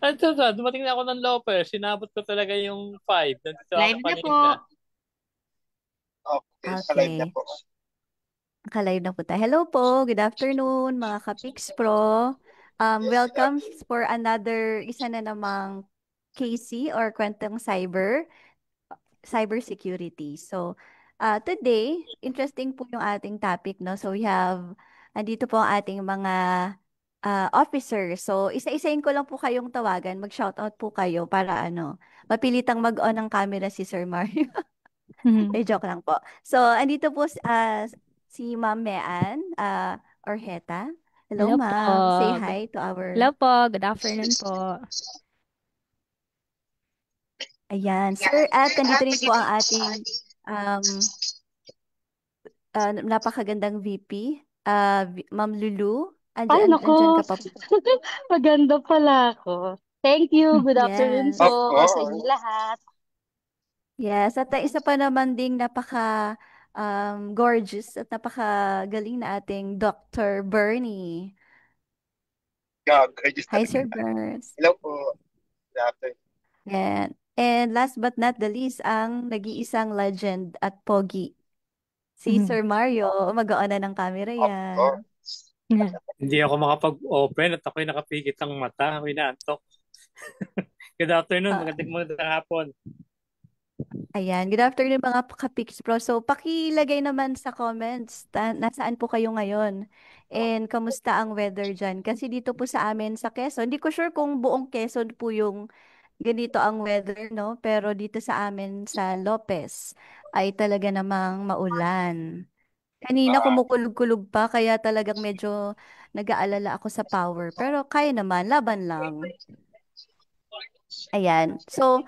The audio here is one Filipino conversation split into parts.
Ito sa, dumating na ako ng Lopez. Sinabot ko talaga yung 5. Nandito ako Live na po. kanina. Okay, sa live na Okay. po. Nakalive na po tayo. Hello po. Good afternoon, mga Kapix Pro. Yes, Welcome for another isa na namang KC or Kwentong Cybersecurity. So, today, interesting po yung ating topic, no? So, andito po ang ating mga officers. So, isa-isahin ko lang po kayong tawagan. Mag-shoutout po kayo para mapilitang mag-on ng camera si Sir Mario. Mhm. Joke lang po. So, andito po si Ma'am Mean Orheta. Hello, Hello po. ma'am. Say Good, hi to hello our... po. Good afternoon po. Ayan. Sir, at nandito rin po ang ating um, napakagandang VP, Ma'am Lulu. Ay, Andyan naku. ka pa po. Maganda pala ako. Thank you. Good afternoon Yes. of po sa inyo course. lahat. Yes. At isa pa naman ding gorgeous at napakagaling na ating Dr. Bernie. Gag, Hi, talaga. Sir Burns. Hello po. Good afternoon. And last but not the least, ang nag-iisang legend at pogi, si Mhm. Sir Mario. Mag-on na ng camera Of yan. course. Hindi ako makapag-open at ako'y nakapikit ang mata. Ako'y naantok. Good afternoon. Ah, Magandang hapon. Ayan, good afternoon mga ka-Pix Pro. So, pakilagay naman sa comments, nasaan po kayo ngayon? And kamusta ang weather dyan? Kasi dito po sa amin sa Quezon, hindi ko sure kung buong Quezon po yung ganito ang weather, no? Pero dito sa amin sa Lopez ay talaga namang maulan. Kanina Ah, kumukulog-kulog pa, kaya talagang medyo nag-aalala ako sa power. Pero kaya naman, laban lang. Ayan. So,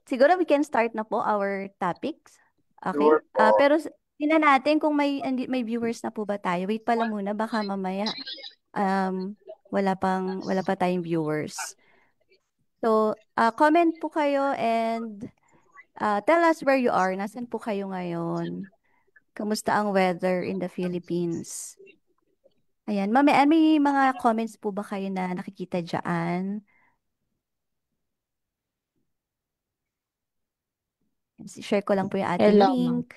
siguro we can start na po our topics. Okay? sure po. Pero tingnan natin kung may viewers na po ba tayo. Wait pala muna, baka mamaya wala pa tayong viewers. So, comment po kayo and tell us where you are. Nasaan po kayo ngayon? Kamusta ang weather in the Philippines? Ayan, ma'am, may mga comments po ba kayo na nakikita dyan? Share ko lang po yung ating Hello, ma'am. link.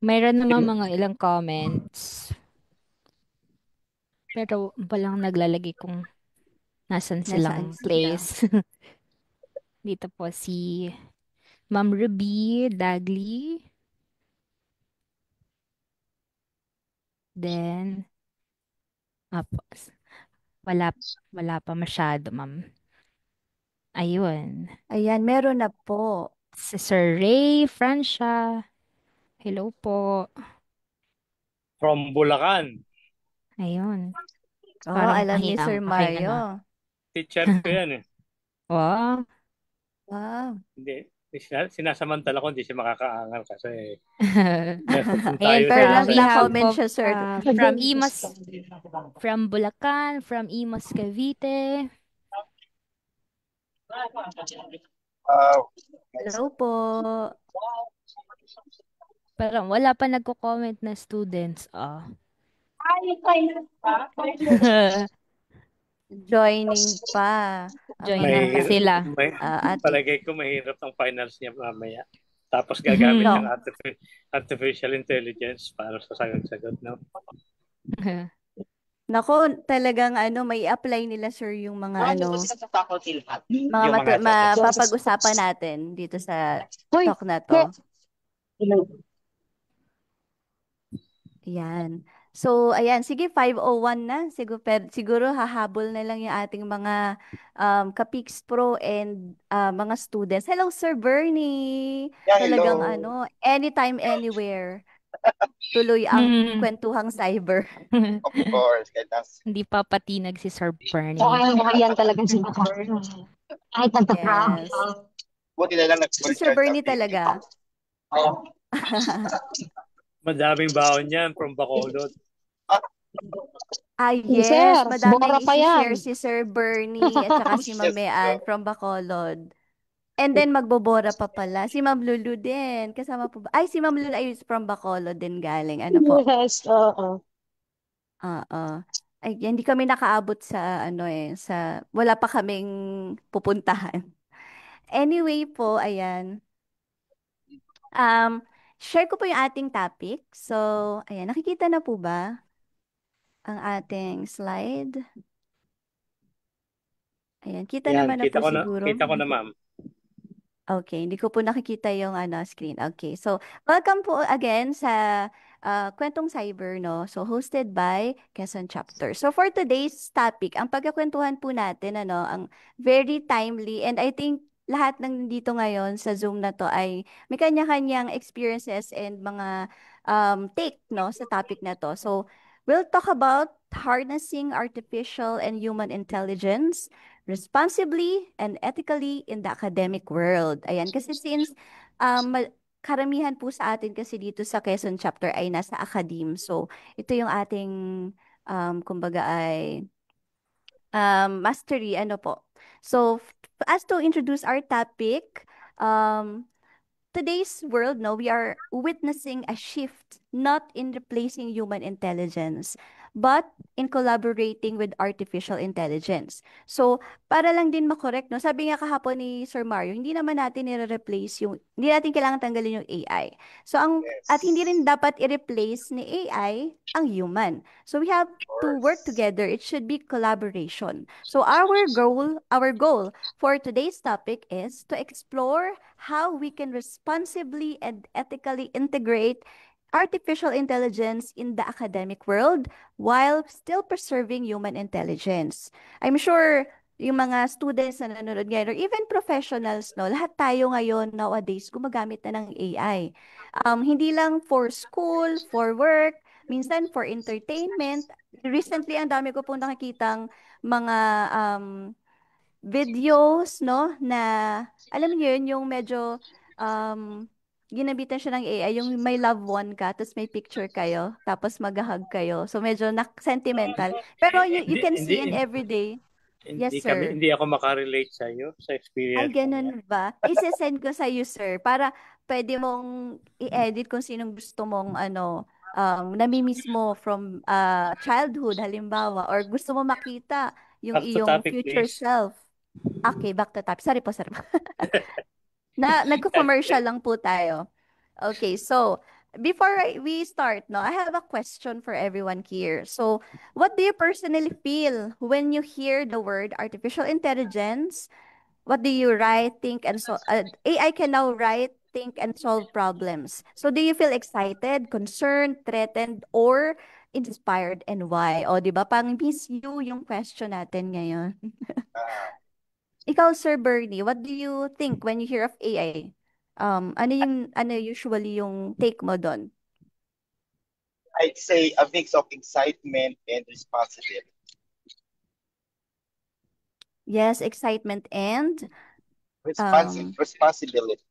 Mayroon naman mga ilang comments. Pero walang naglalagay kung nasan Nasaan silang sila? place. Dito po si Ma'am Ruby Dagli. Then, apos, wala, wala pa masyado, ma'am. Ayun. Ayan, meron na po. Si Sir Ray Francia. Hello po. From Bulacan. Ayun. Oh, Parang alam ni mahina Sir ang aking ano. Mario. Teacher ko yan eh. Wow. Wow. Hindi. Sinasamantala ko hindi siya makakaangal kasi meron Ayan, tayo Pero sa from isa. we have na-comment siya, sir. from Imas, from Bulacan, from Imas Cavite. Wow. Nice. Hello po. Parang wala pa nagko-comment na students. Ah. Joining pa ang Joining mga pa sila. ate. Palagay ko mahirap ang finals niya mamaya. Tapos gagamit ng No. artificial intelligence para sa sagot-sagot, no? Nako, talagang may apply nila, sir, yung mga Yung mga mapapag-usapan natin dito sa Hoy, talk na ke. to. Ayan. So, ayan, sige, 5:01 na. Siguro hahabol na lang yung ating mga ka-Pix Pro and mga students. Hello, Sir Bernie. Yeah, Talagang hello. anytime, anywhere. Tuloy ang kwentuhang cyber. Of course. Kailangan. Hindi pa patinag si Sir Saka Bernie. yung mga yan talagang sinasabi. Kahit nagka-prank. Yes. Buti na lang Si nag-full Sir charge ang Bernie TV ko. talaga. madaming baon niyan from Bacolod. Yes. Sir, Madaming bora pa isi-share yan. si Sir Bernie at saka si Yes, Mamean go. from Bacolod. And then magbobora pa pala. Si Ma'am Lulu din. Kasama po ba? Ay, si Ma'am Lulu ay from Bacolod din galing. Ano po? Yes, oo. Oo. Ay, hindi kami nakaabot sa ano sa wala pa kaming pupuntahan. Anyway po, ayan. Um, Share ko po yung ating topic. So, ayan, nakikita na po ba ang ating slide? Ayan, kita Yan, naman na po siguro. kita ko na ma'am. Okay, hindi ko po nakikita yung screen. Okay, so welcome po again sa Kwentong Cyber, no? So hosted by Quezon Chapter. So for today's topic, ang pagkakwentuhan po natin, ang very timely, and I think lahat ng dito ngayon sa Zoom na to ay may kanya-kanyang experiences and mga take, no, sa topic na to. So we'll talk about harnessing artificial and human intelligence responsibly and ethically in the academic world. Ayan, kasi since karamihan po sa atin kasi dito sa Quezon chapter ay nasa academe. So, ito yung ating, kumbaga ay, mastery, ano po. So, as to introduce our topic, um, today's world, no, we are witnessing a shift not in replacing human intelligence, but in collaborating with artificial intelligence. So, para lang din makorek, no, sabi nga kahapon ni Sir Mario, hindi naman natin i-replace hindi natin kailangan tanggalin yung AI. So, at hindi rin Yes. dapat i-replace ni AI ang human. So, we have Of to work course. together. It should be collaboration. So, our goal for today's topic is to explore how we can responsibly and ethically integrate artificial intelligence in the academic world while still preserving human intelligence. I'm sure yung mga students na nanonood ngayon or even professionals, no, lahat tayo ngayon nowadays gumagamit na ng AI. Hindi lang for school, for work, minsan for entertainment. Recently, ang dami ko pong nakikitang mga videos, no, na alam niyo yun, yung medyo um, ginabitan siya ng AI, yung may loved one ka, tapos may picture kayo, tapos mag-hug kayo. So medyo sentimental. Pero you Hindi, can hindi, see in everyday. Yes, sir. hindi ako makarelate sa iyo sa Ay, experience mo yan. ganun ba? Ise-send ko sa you, sir, para pwede mong i-edit kung sinong gusto mong namimiss mo from childhood, halimbawa, or gusto mo makita yung Back to iyong topic, future please. self. Okay, back to topic. Sorry po, sorry po. Nagko-commercial lang po tayo. Okay, so before we start, no, I have a question for everyone here. So, what do you personally feel when you hear the word artificial intelligence? What do you write, think, and so AI can now write, think, and solve problems. So, do you feel excited, concerned, threatened, or inspired, and why? O, di ba? Pang miss you yung question natin ngayon. Uh, Ikaw, Sir Bernie, what do you think when you hear of AI? Ano usually yung take mo doon? I'd say a mix of excitement and responsibility. Yes, excitement and um Responsibility.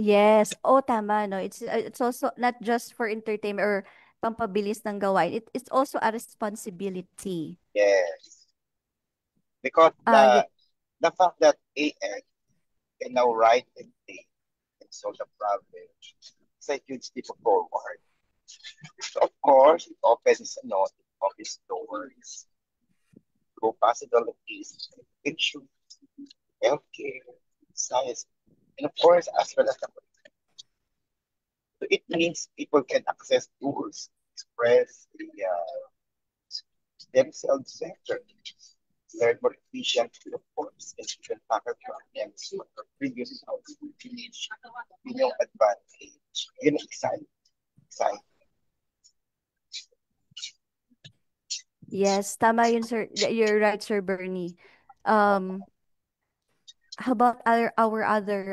yes, oh tama no. It's also not just for entertainment or pampabilis ng gawain. It's also a responsibility. Yes. Because Yeah. the fact that AI can now write and think and solve the problem is a huge step forward. So of course, it opens doors to possibilities in education, healthcare, science, and of course, as well as the so it means people can access tools, express themselves better, learn more efficiently, of course, and even tackle problems or previous yung advantage. Yun ang exciting. Yes, tama yun, sir. You're right, Sir Bernie. Um, how about our other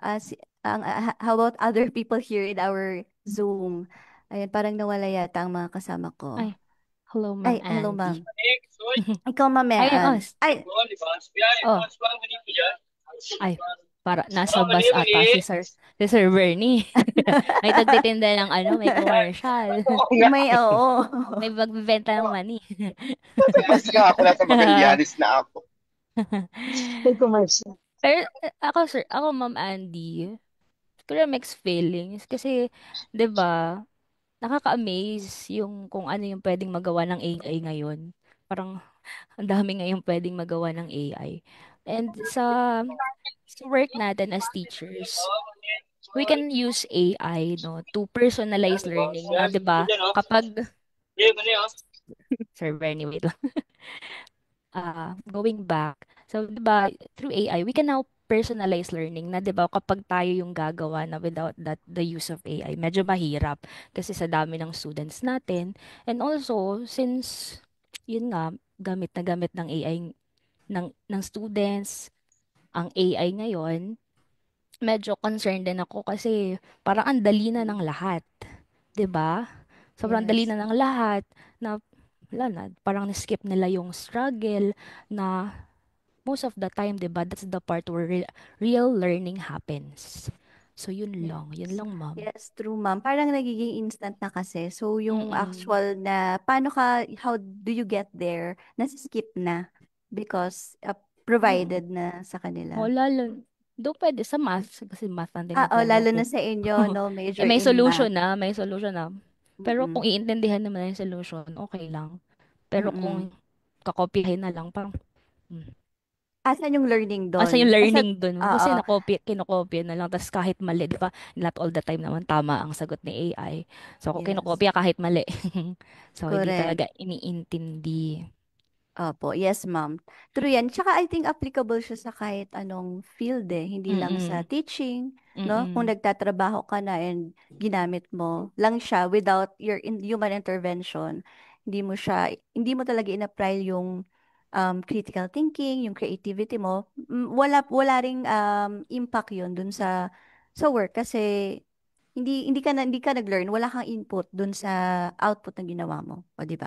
how about other people here in our Zoom? Ayun, parang nawala yata ang mga kasama ko. Ay, hello, Ma'am Ay, hello, Andy. ma'am. Ikaw, Ma'am Ayun, Mean. Ay, oh, ay, para nasa bus ata si Sir Bernie. May tagtitinda ng may commercial. Oo nga, oo. May magbibenta ng mani. mas nga ako nasa Magallanes na ako. May commercial. Pero ako Ma'am Andy, siguro mixed feelings kasi 'di ba nakaka-amaze yung kung ano yung pwedeng magawa ng AI ngayon. Parang ang dami ngayong pwedeng magawa ng AI. And sa work natin as teachers, we can use AI, no, to personalize learning na, 'di ba? Kapag Sir Bernie, wait lang. Going back. So, 'di ba, through AI, we can now personalize learning na, 'di ba, kapag tayo yung gagawa na without that the use of AI, medyo mahirap kasi sa dami ng students natin. And also, since yun nga, gamit ng AI ng students ang AI ngayon, medyo concerned din ako kasi parang ang dali na ng lahat, 'di ba? Sobrang dali Yes. na ng lahat na wala na, parang skip nila yung struggle na most of the time, 'di ba? That's the part where real learning happens. So yun Yes. lang, ma'am. Yes, true, ma'am. Parang nagiging instant na kasi. So, yung Mm-mm. actual na, how do you get there, nasiskip na because Mm-mm. provided na sa kanila. Wala lang. Do pwede sa math kasi math ang Oh, tinuturo lalo ko. na sa inyo, no? Eh, Major in math. may solution na. Pero Mm-mm. kung iintindihan naman na yung solution, okay lang. Pero Mm-mm. kung kakopyahin na lang, parang, hmm. Asan yung learning Asa yung doon? learning dun? Kasi Oo, kinokopya na lang. Tapos kahit mali, di ba? Not all the time naman tama ang sagot ni AI. So, kung yes. kinokopya kahit mali. So, hindi Correct. talaga iniintindi. Opo, yes ma'am. True yan. Tsaka I think applicable siya sa kahit anong field hindi lang sa Mm-mm. teaching, no? Kung Mm-mm. nagtatrabaho ka na and ginamit mo lang siya without your human intervention, hindi mo talaga in-apply yung critical thinking, yung creativity mo, wala ring impact yun dun sa work kasi hindi ka nag-learn, wala kang input dun sa output na ginawa mo, o di ba?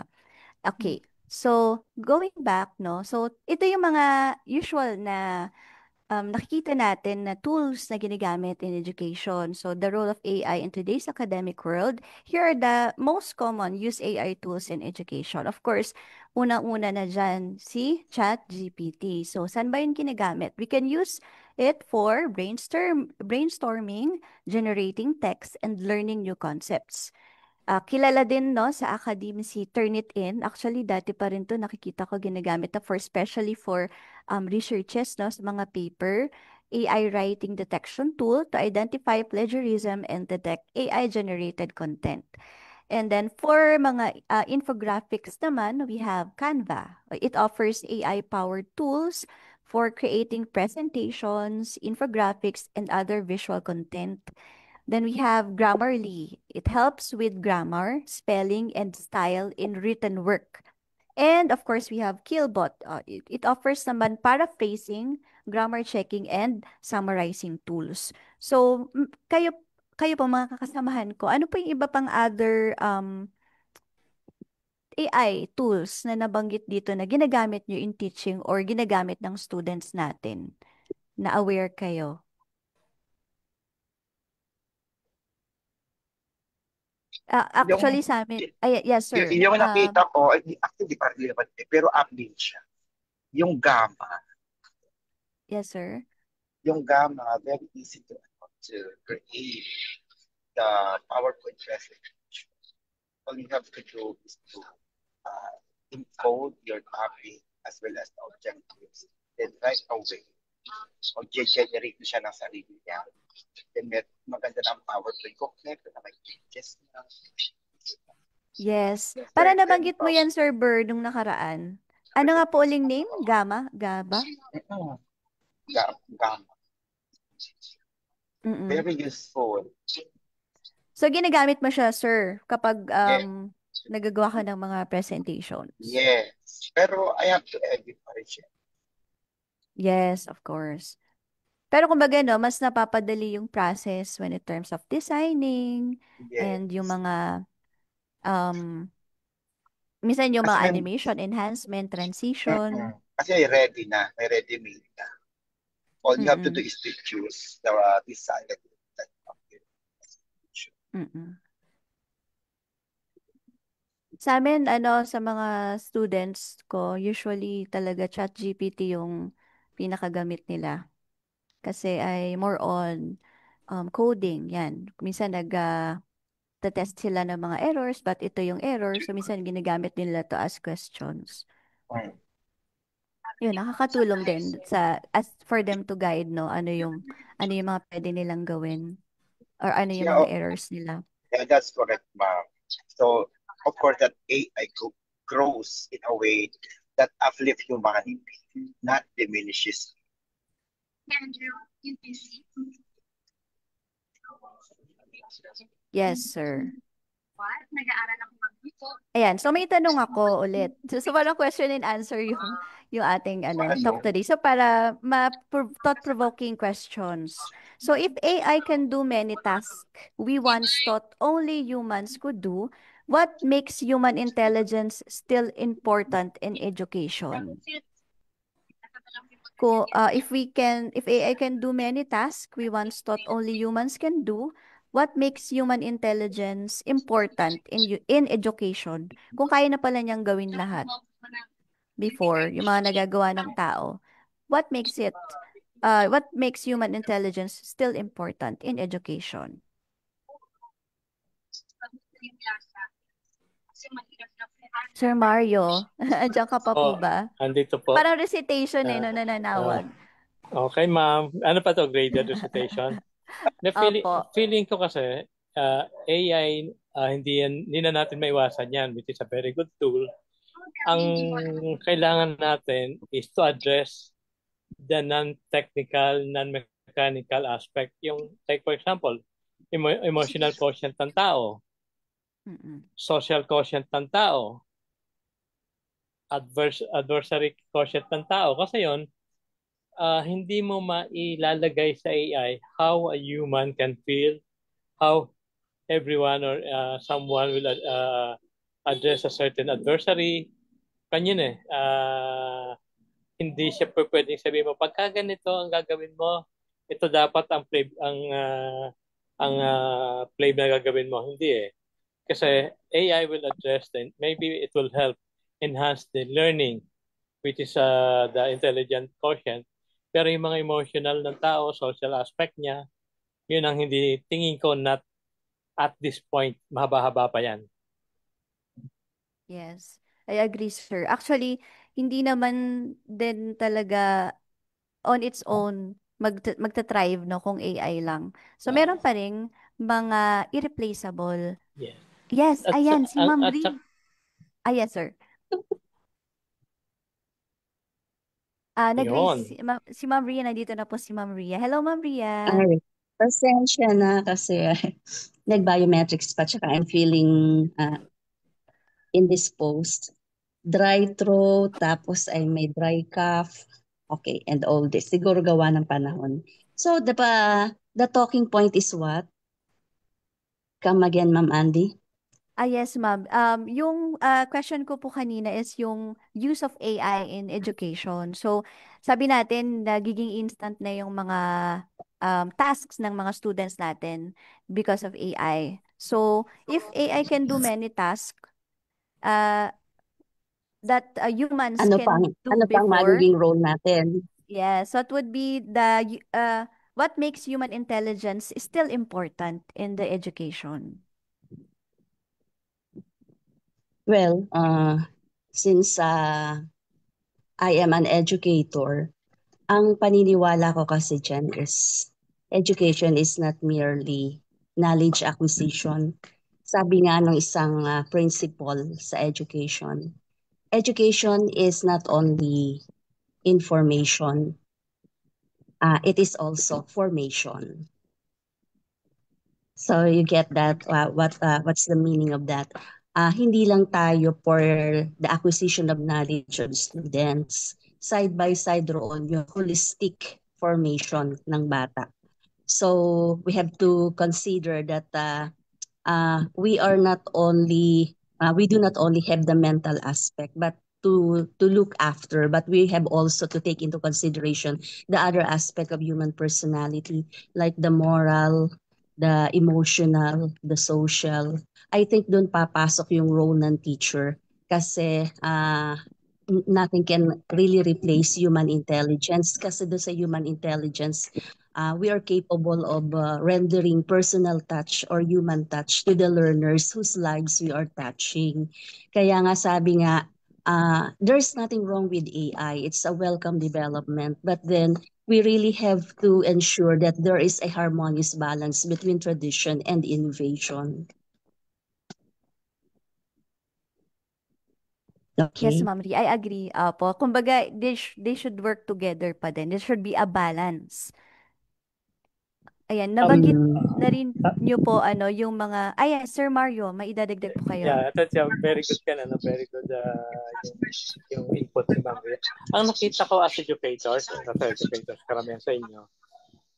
Okay. So, going back, no? So, ito yung mga usual na nakikita natin na tools na ginagamit in education. So, the role of AI in today's academic world. Here are the most common used AI tools in education. Of course, unang-una na dyan si ChatGPT. So, saan ba yun ginagamit? We can use it for brainstorming, generating text, and learning new concepts. Kilala din no sa academe si Turnitin. Actually, dati pa rin to nakikita ko ginagamit na especially for researches no sa mga paper. AI writing detection tool to identify plagiarism and detect AI generated content. And then for mga infographics naman, we have Canva. It offers AI-powered tools for creating presentations, infographics, and other visual content. Then we have Grammarly. It helps with grammar, spelling, and style in written work. And of course, we have Killbot. It offers naman paraphrasing, grammar checking, and summarizing tools. So, kayo po mga kakasamahan ko, ano po yung iba pang other AI tools na nabanggit dito na ginagamit nyo in teaching or ginagamit ng students natin na aware kayo? Yung, Actually sa amin, ay, yes sir. yung nakita ko, actually, di pa rin naman, pero app din siya. Yung Gamma, Yes sir. very easy to create the PowerPoint presentation. All you have to do is to encode your topic as well as the objectives. Then right away, mag-generate na siya ng sarili niya. Then maganda na ang PowerPoint. Kompleto na may pages na. Yes. Para Certain nabanggit mo yan, Sir Bird, nung nakaraan. Ano nga po uling name? Gama? Gaba? Gamma. Mm-mm. Very useful. So, ginagamit mo siya, sir, kapag Yeah. nagagawa ka ng mga presentations. Yes. Pero I have to edit pa rin siya. Yes, of course. Pero kumbaga, no, mas napapadali yung process when in terms of designing Yes. and yung mga, um, minsan yung Kasi mga may, animation, enhancement, transition. kasi ready na. May ready-made na. All you have to do Mm-mm. is to choose the design that you like. Mm-mm. Sa amin, sa mga students ko, usually talaga ChatGPT yung pinakagamit nila. Kasi ay more on coding, yan. Minsan nagte-test sila ng mga errors, but ito yung error. So, minsan ginagamit nila to ask questions. Mm. Yun, nakakatulong din as for them to guide, no? Ano yung mga pwede nilang gawin or ano yung Yeah, mga errors nila. yeah, that's correct, ma'am. So, of course, that AI grows in a way that uplifts humanity, not diminishes. Yes, sir. Ayan, so may tanong ako ulit. So parang question and answer yung ating talk Ano? today. So para thought-provoking questions. So if AI can do many tasks we once thought only humans could do, what makes human intelligence still important in education? If AI can do many tasks we once thought only humans can do, what makes human intelligence important in education? Kung kaya na pala niyang gawin lahat before, yung mga nagagawa ng tao, what makes human intelligence still important in education? Sir Mario, andiyan ka pa po Oh, ba? andito po. Parang recitation Ah, no, nananawag. Okay, ma'am. Ano pa to? Graded recitation? Opo. Feeling ko kasi AI, hindi na natin maiwasan yan, which is a very good tool. Ang kailangan natin is to address the non-technical, non-mechanical aspect. Yung, like for example, emotional quotient ng tao, Mm-mm. social quotient ng tao, adversary quotient ng tao. Kasi yon hindi mo mailalagay sa AI how a human can feel, how everyone or someone will address a certain adversary. Kanyan hindi siya pwedeng sabihin mo, pagka ganito ang gagawin mo, ito dapat play na gagawin mo. Hindi eh. Kasi AI will address then maybe it will help enhance the learning, which is the intelligent quotient. Pero yung mga emotional ng tao, social aspect niya, yun ang hindi, tingin ko not at this point, mahaba-haba pa yan. Yes, I agree, sir. Actually, hindi naman din talaga on its own magta-thrive no kung AI lang. So meron pa ring mga irreplaceable. Yes. Yes, ayan si Ma'am At Ri. Yes, sir. yun. Si Ma'am Ria, nandito na po si Ma'am Ria. Hello, Ma'am Ria. Ay, pasensya na kasi nag-biometrics pa tsaka I'm feeling indisposed. Dry throat, tapos ay may dry cough. Okay, and all this. Siguro gawa ng panahon. So, the talking point is what? Come again, Ma'am Andy? Yes, ma'am. Yung question ko po kanina is yung use of AI in education. So, sabi natin, nagiging instant na yung mga tasks ng mga students natin because of AI. So, if AI can do many tasks uh, that humans Ano can do ano pang before, magiging role natin? yeah, so it would be what makes human intelligence still important in the education. Well, since I am an educator, ang paniniwala ko kasi dyan is education is not merely knowledge acquisition. Sabi nga ng isang principle sa education, education is not only information, it is also formation. So you get that, what's the meaning of that? Hindi lang tayo for the acquisition of knowledge of students. Side by side roon yung holistic formation ng bata. So we have to consider that we are not only, we do not only have the mental aspect, but to look after, but we have also to take into consideration the other aspect of human personality, like the moral, the emotional, the social. I think doon papasok yung role ng teacher kasi nothing can really replace human intelligence kasi doon sa human intelligence we are capable of rendering personal touch or human touch to the learners whose lives we are touching. Kaya nga sabi nga, there's nothing wrong with AI. It's a welcome development. But then we really have to ensure that there is a harmonious balance between tradition and innovation. Yes, Okay. Ma'am Ri, I agree. Opo. Kumbaga, they should work together pa din. There should be a balance. Ayan, nabanggit na rin niyo po yung mga, ayan, Sir Mario, may idadagdag po kayo. Yeah, that's very good ka na, no? Very good yung input ni Ma'am Ria. Ang nakita ko as educators, karamihan sa inyo,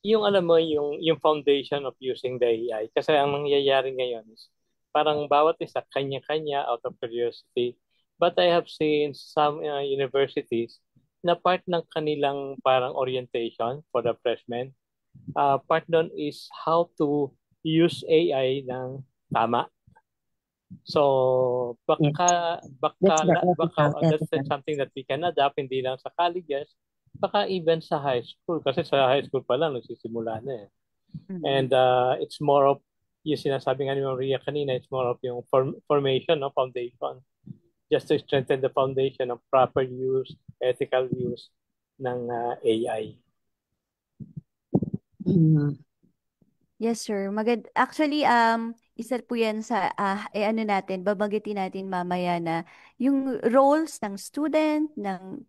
yung alam mo, yung foundation of using the AI. Kasi ang nangyayari ngayon is parang bawat isa kanya-kanya out of curiosity. But I have seen some universities na part ng kanilang parang orientation for the freshmen, part doon is how to use AI ng tama. So, that's something that we can adapt, hindi lang sa colleges, baka even sa high school. Kasi sa high school pa lang, nagsisimula na eh. Mm. And it's more of, yung sinasabi nga ni Maria kanina, it's more of yung formation, no, foundation. Just to strengthen the foundation of proper use, ethical use ng AI. Yes, sir. Actually, isa po yan sa, babanggitin natin mamaya na yung roles ng student, ng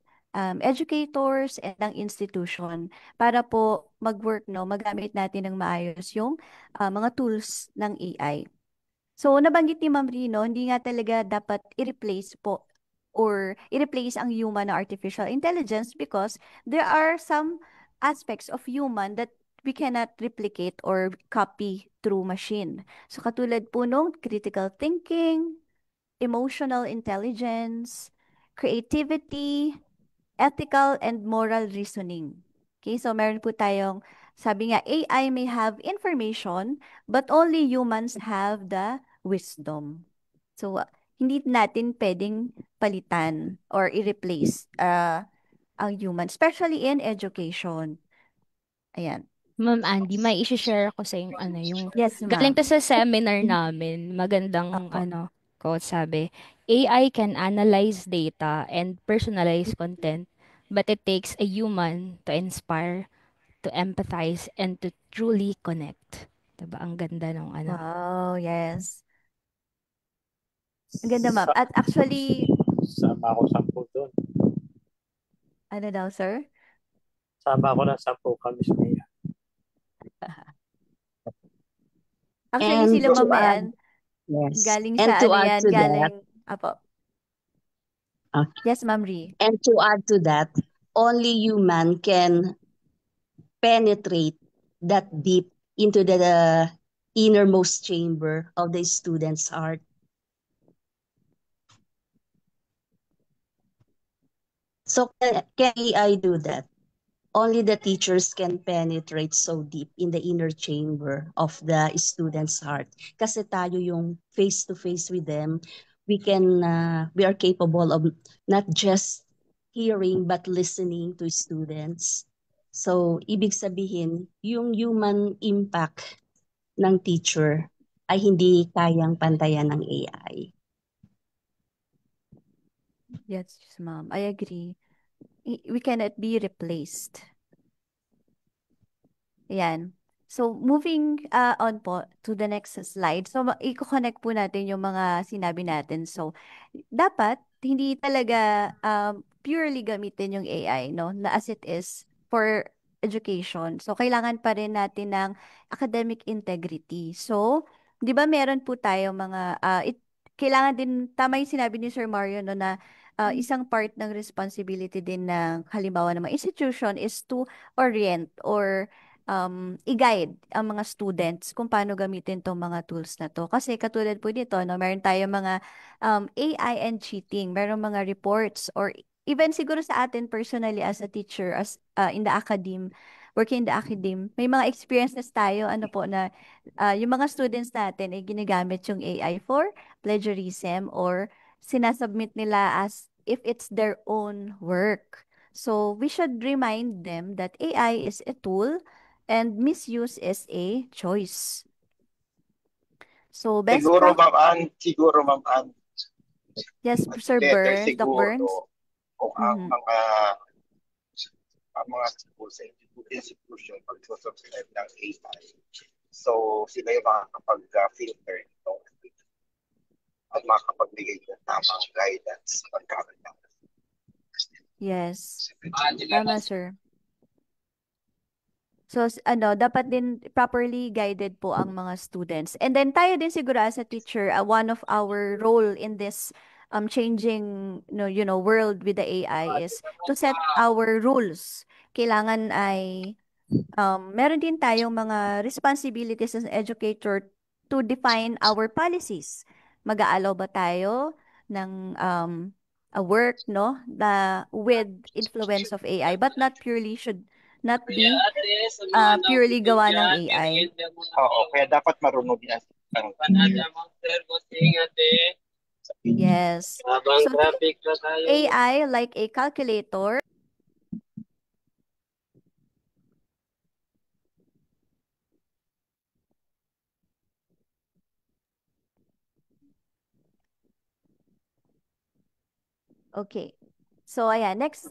educators, and ng institution para po mag-work, no, magamit natin ng maayos yung mga tools ng AI. So, nabanggit ni Ma'am Rino, hindi nga talaga dapat i-replace po or i-replace ang human na artificial intelligence because there are some aspects of human that we cannot replicate or copy through machine. So, katulad po nung critical thinking, emotional intelligence, creativity, ethical and moral reasoning. Okay, so meron po tayong, sabi nga, AI may have information, but only humans have the wisdom. So, hindi natin pwedeng palitan or i-replace ang human, especially in education. Ayan. Ma'am Andy, may i-share ako sa yung Yes, galing ma'am. to sa seminar namin, magandang Opo. quote sabi, AI can analyze data and personalize content, but it takes a human to inspire, to empathize, and to truly connect. Diba? Ang ganda ng Wow, yes. Ang ganda, ma'am. At actually, Sama ako 10 doon. ano daw, sir? Sama ako ng 10 Miss Mia. Actually, And sila to mamayan, Yes. galing And sa to ano add yan, to that, galing, apo. Okay. Yes, Ma'am Ri. and to add to that, only human can penetrate that deep into the innermost chamber of the student's heart. So can AI do that? Only the teachers can penetrate so deep in the inner chamber of the student's heart. Kasi tayo yung face to face with them. We are capable of not just hearing but listening to students. So, ibig sabihin, yung human impact ng teacher ay hindi kayang pantayan ng AI. Yes, ma'am. I agree. We cannot be replaced. Ayan. So, moving on po to the next slide. So, i-connect po natin yung mga sinabi natin. So, dapat hindi talaga purely gamitin yung AI, no? Na as it is for education. So, kailangan pa rin natin ng academic integrity. So, 'di ba meron po tayo mga kailangan din tama yung sinabi ni Sir Mario, no, na isang part ng responsibility din ng halimbawa ng mga institution is to orient or i-guide ang mga students kung paano gamitin tong mga tools na to. Kasi katulad po dito, no, meron tayong mga AI and cheating, meron mga reports or even siguro sa atin personally as a teacher, as in the academe, working in the academe, may mga experiences tayo, ano po, na yung mga students natin ay ginagamit yung AI for plagiarism or sinasubmit nila as if it's their own work. So, we should remind them that AI is a tool and misuse is a choice. So, best Siguro, practice. Ma'am Ann, Yes, mas Sir better Burns, Doc siguro Burns. kung Mm-hmm. ang mga school sa institution mag-subscribe ng AI. So, sila yung makakapag-filter nito at makapagbigay ng tamang guidance paggamit ng. Yes. Tama, sir. So, dapat din properly guided po ang mga students. And then tayo din siguro as a teacher, one of our role in this changing world with the AI is to set our rules. Kailangan ay meron din tayong mga responsibilities as an educator to define our policies. Mag-aalaw ba tayo ng a work, no, na with influence of AI, but should not be purely gawa ng AI. Oo, kaya dapat marunong din ang Yes. So think AI like a calculator. Okay. So, ayan. Next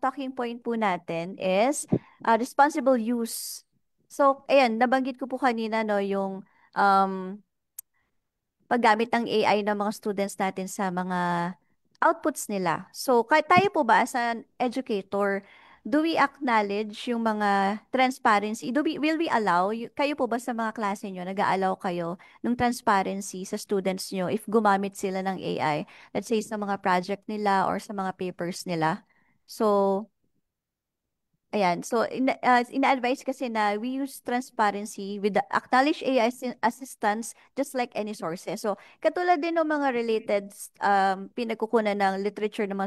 talking point po natin is responsible use. So, ayan, nabanggit ko po kanina, no, yung um, paggamit ng AI ng mga students natin sa mga outputs nila. So, tayo po ba as an educator, do we acknowledge yung mga transparency? Will we allow, kayo po ba sa mga klase nyo, nag-a-allow kayo ng transparency sa students nyo if gumamit sila ng AI? Let's say sa mga project nila or sa mga papers nila. So, ayan. So, ina-advise kasi na we use transparency with the acknowledge AI assistance just like any sources. So, katulad din ng mga related pinagkukunan ng literature ng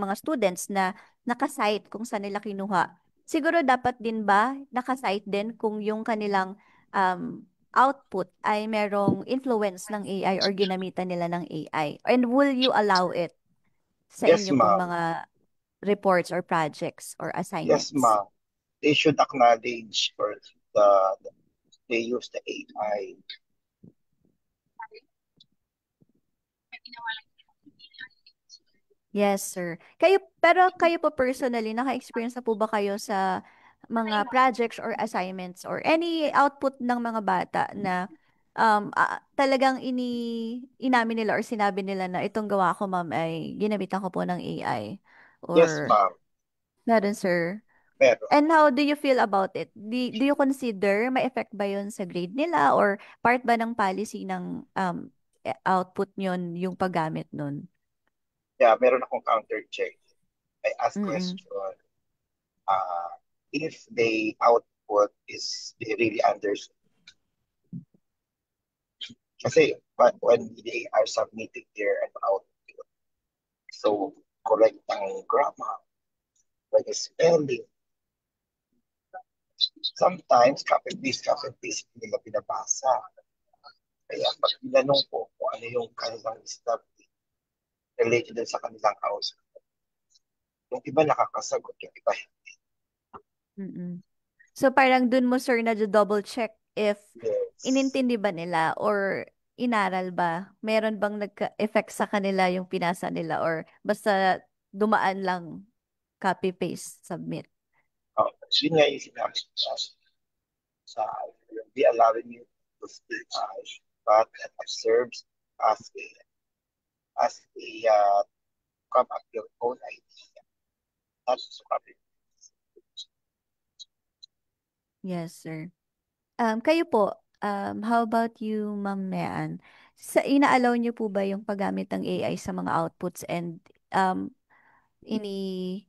mga students na nakasite kung saan nila kinuha. Siguro dapat din ba nakasite din kung yung kanilang output ay merong influence ng AI or ginamitan nila ng AI? And will you allow it sa Yes, inyo pong ma'am. mga reports or projects or Yes, assignments? ma'am. They should acknowledge first they use the AI. Yes, sir. Pero kayo po personally, naka-experience na po ba kayo sa mga projects or assignments or any output ng mga bata na talagang inamin nila or sinabi nila na itong gawa ko, ma'am, ay ginamitan ko po ng AI? Yes, Or, ma'am. meron, sir? Pero, And how do you feel about it? Do you consider may effect ba yun sa grade nila or part ba ng policy ng output yun yung paggamit nun? yeah, meron akong counter check. I ask Mm-mm. question, if the output is they really understood. Kasi when they are submitting their output, so correct ang grammar, like spelling. Sometimes, copy-paste hindi nila pinabasa. Kaya pag tinanong ko kung ano yung kanilang study related din sa kanilang output, yung iba nakakasagot, yung iba hindi. Mm-mm. So parang dun mo, sir, na double check if Yes. inintindi ba nila or inaral ba? Meron bang nagka-effect sa kanila yung pinasa nila or basta dumaan lang, copy paste submit? Yun nga yung sinabi sa be allowing you to speak but that observes as a come up your own idea. Not to copy. Yes, sir. Kayo po, how about you, Ma'am Mean? Inaalaw niyo po ba yung paggamit ng AI sa mga outputs and um, ini...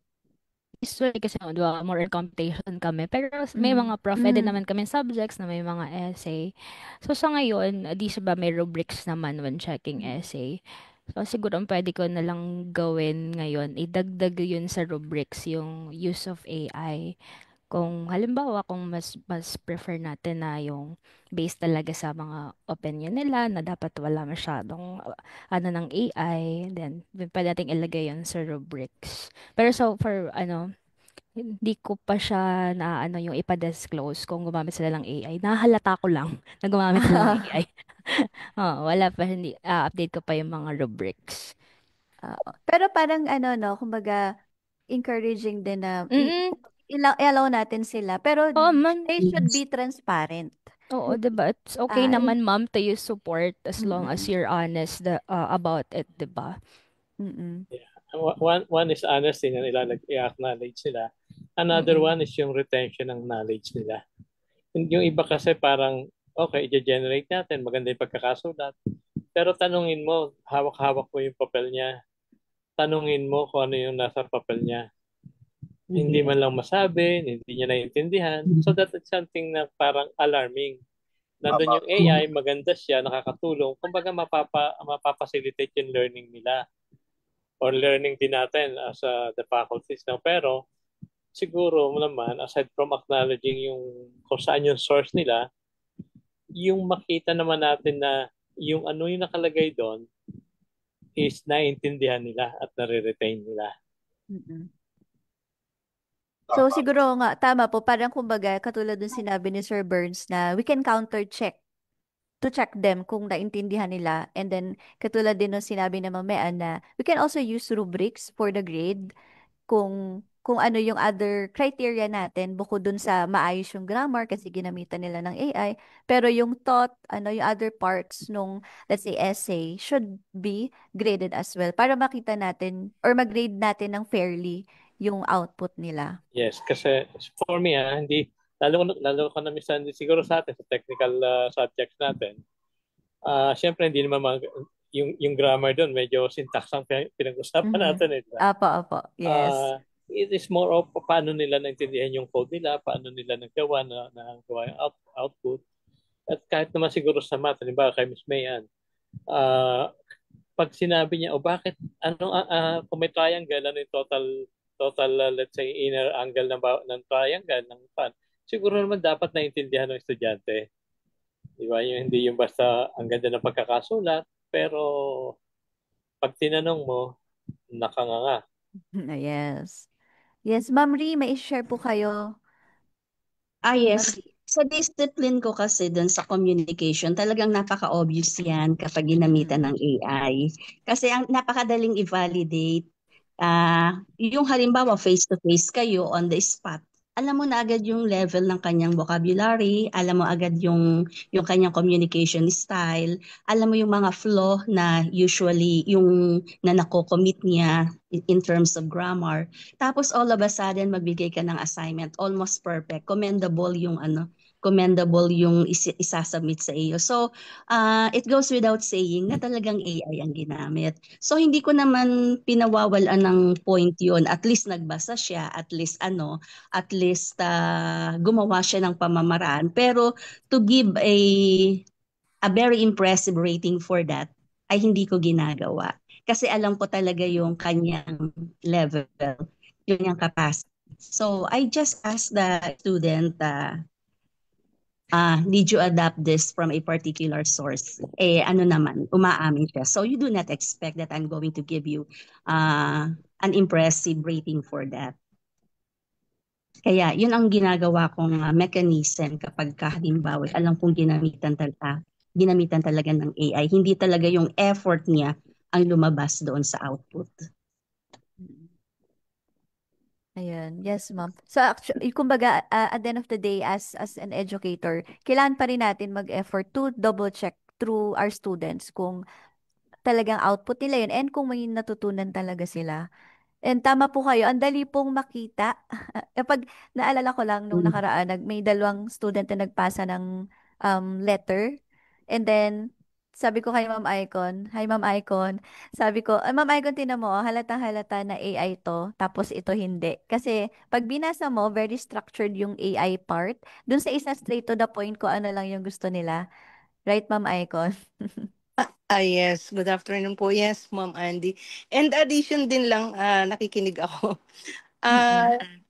Usually kasi di ba, more in computation kami. Pero may mga prof, din naman kami subjects na may mga essay. So sa ngayon, di ba may rubrics naman when checking essay. So siguro ang pwede ko na lang gawin ngayon, idagdag yun sa rubrics, yung use of AI. Kung halimbawa, kung mas prefer natin na yung based talaga sa mga opinion nila na dapat wala masyadong ng AI, then pwede nating ilagay yun sa rubrics. Pero so for Hindi ko pa siya na ano yung ipa-disclose kung gumamit sila ng AI. Nahalata ko lang na gumamit sila ng AI. Wala pa, hindi, update ko pa yung mga rubrics. Pero parang ano, no, kumbaga, encouraging din na Mm. i-allow natin sila. Pero Oo, ma'am. they should be transparent. Oo, diba? It's okay Ah, naman, ma'am, to use support as long as mm-mm. you're honest about it, diba? Mm-mm. Yeah. One is honesty na nila, i-acknowledge nila. Another Mm-mm. one is yung retention ng knowledge nila. Yung iba kasi parang, okay, i-generate natin, maganda yung pagkakasulat. Pero tanungin mo, hawak-hawak mo yung papel niya. Tanungin mo kung ano yung nasa papel niya. Hindi man lang masabi, hindi niya naiintindihan. So that is something na parang alarming. Nandun yung AI, maganda siya, nakakatulong. Kumbaga mapapacilitate yung learning nila or learning din natin as the faculties. No? Pero siguro naman, aside from acknowledging yung kung saan yung source nila, yung makita naman natin na yung ano yung nakalagay doon is naiintindihan nila at nare-retain nila. Mm-mm. So siguro nga tama po, parang kumbaga katulad ng sinabi ni Sir Burns na we can counter check to check them kung naintindihan nila, and then katulad din ng sinabi na mamaya na we can also use rubrics for the grade kung ano yung other criteria natin bukod dun sa maayos yung grammar kasi ginamitan nila ng AI, pero yung thought, ano yung other parts nung let's say essay should be graded as well para makita natin or mag-grade natin ng fairly yung output nila. Yes, kasi for me, hindi, lalo ko na minsan, siguro sa atin, sa technical subjects natin, syempre hindi naman yung grammar doon, medyo syntax ang pinag-usapan natin. Apo, apo. Yes. It is more of paano nila naintindihan yung code nila, paano nila nagawa gawa yung output. At kahit naman siguro sa math, halimbawa kay Miss Mayan, pag sinabi niya, bakit, kung may triangle, ano yung total let's say, inner angle ng triangle, ng pan, siguro naman dapat naintindihan ng estudyante. Di ba? Hindi yung basta ang ganda ng pagkakasulat, pero pag tinanong mo, nakanganga. Yes. Yes, Ma'am Ri, may share po kayo. Yes. Ma'am Ri. Sa discipline ko kasi dun sa communication, talagang napaka-obvious yan kapag ginamitan ng AI. Kasi ang napakadaling i-validate. Yung halimbawa face-to-face kayo on the spot, alam mo na agad yung level ng kanyang vocabulary, alam mo agad yung kanyang communication style, alam mo yung mga flaw na usually yung na nako-commit niya in terms of grammar. Tapos all of a sudden magbigay ka ng assignment, almost perfect, commendable yung isasubmit sa iyo. So, it goes without saying na talagang AI ang ginamit. So, hindi ko naman pinawawalan ng point yun. At least nagbasa siya, at least gumawa siya ng pamamaraan. Pero to give a very impressive rating for that, ay hindi ko ginagawa. Kasi alam ko talaga yung kanyang level, yung kanyang capacity. So, I just ask the student, did you adapt this from a particular source? Ano naman, umaamin siya. So you do not expect that I'm going to give you an impressive rating for that. Kaya yun ang ginagawa kong mechanism kapag halimbawa alam kong ginamitan talaga ng AI. Hindi talaga yung effort niya ang lumabas doon sa output. Ayan. Yes, ma'am. So, actually, kumbaga, at the end of the day, as an educator, kailangan pa rin natin mag-effort to double check through our students kung talagang output nila yun and kung may natutunan talaga sila. And tama po kayo, ang dali pong makita. Kapag naalala ko lang nung nakaraan, may dalawang student na nagpasa ng letter. And then, sabi ko kay Ma'am Icon, hi Ma'am Icon, sabi ko, Ma'am Icon, tinan mo, halata-halata na AI to, tapos ito hindi. Kasi pag binasa mo, very structured yung AI part. Dun sa isa straight to the point ko ano lang yung gusto nila. Right, Ma'am Icon? Yes. Good afternoon po. Yes, Ma'am Andy. And addition din lang, nakikinig ako.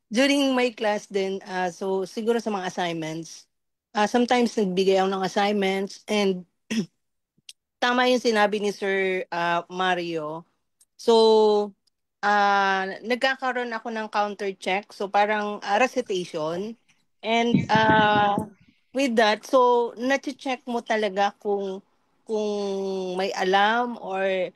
During my class din, so siguro sa mga assignments, sometimes nagbigay ako ng assignments and tama yung sinabi ni Sir Mario. So, nagkakaroon ako ng counter check. So parang recitation. And with that, so na-check mo talaga kung may alam or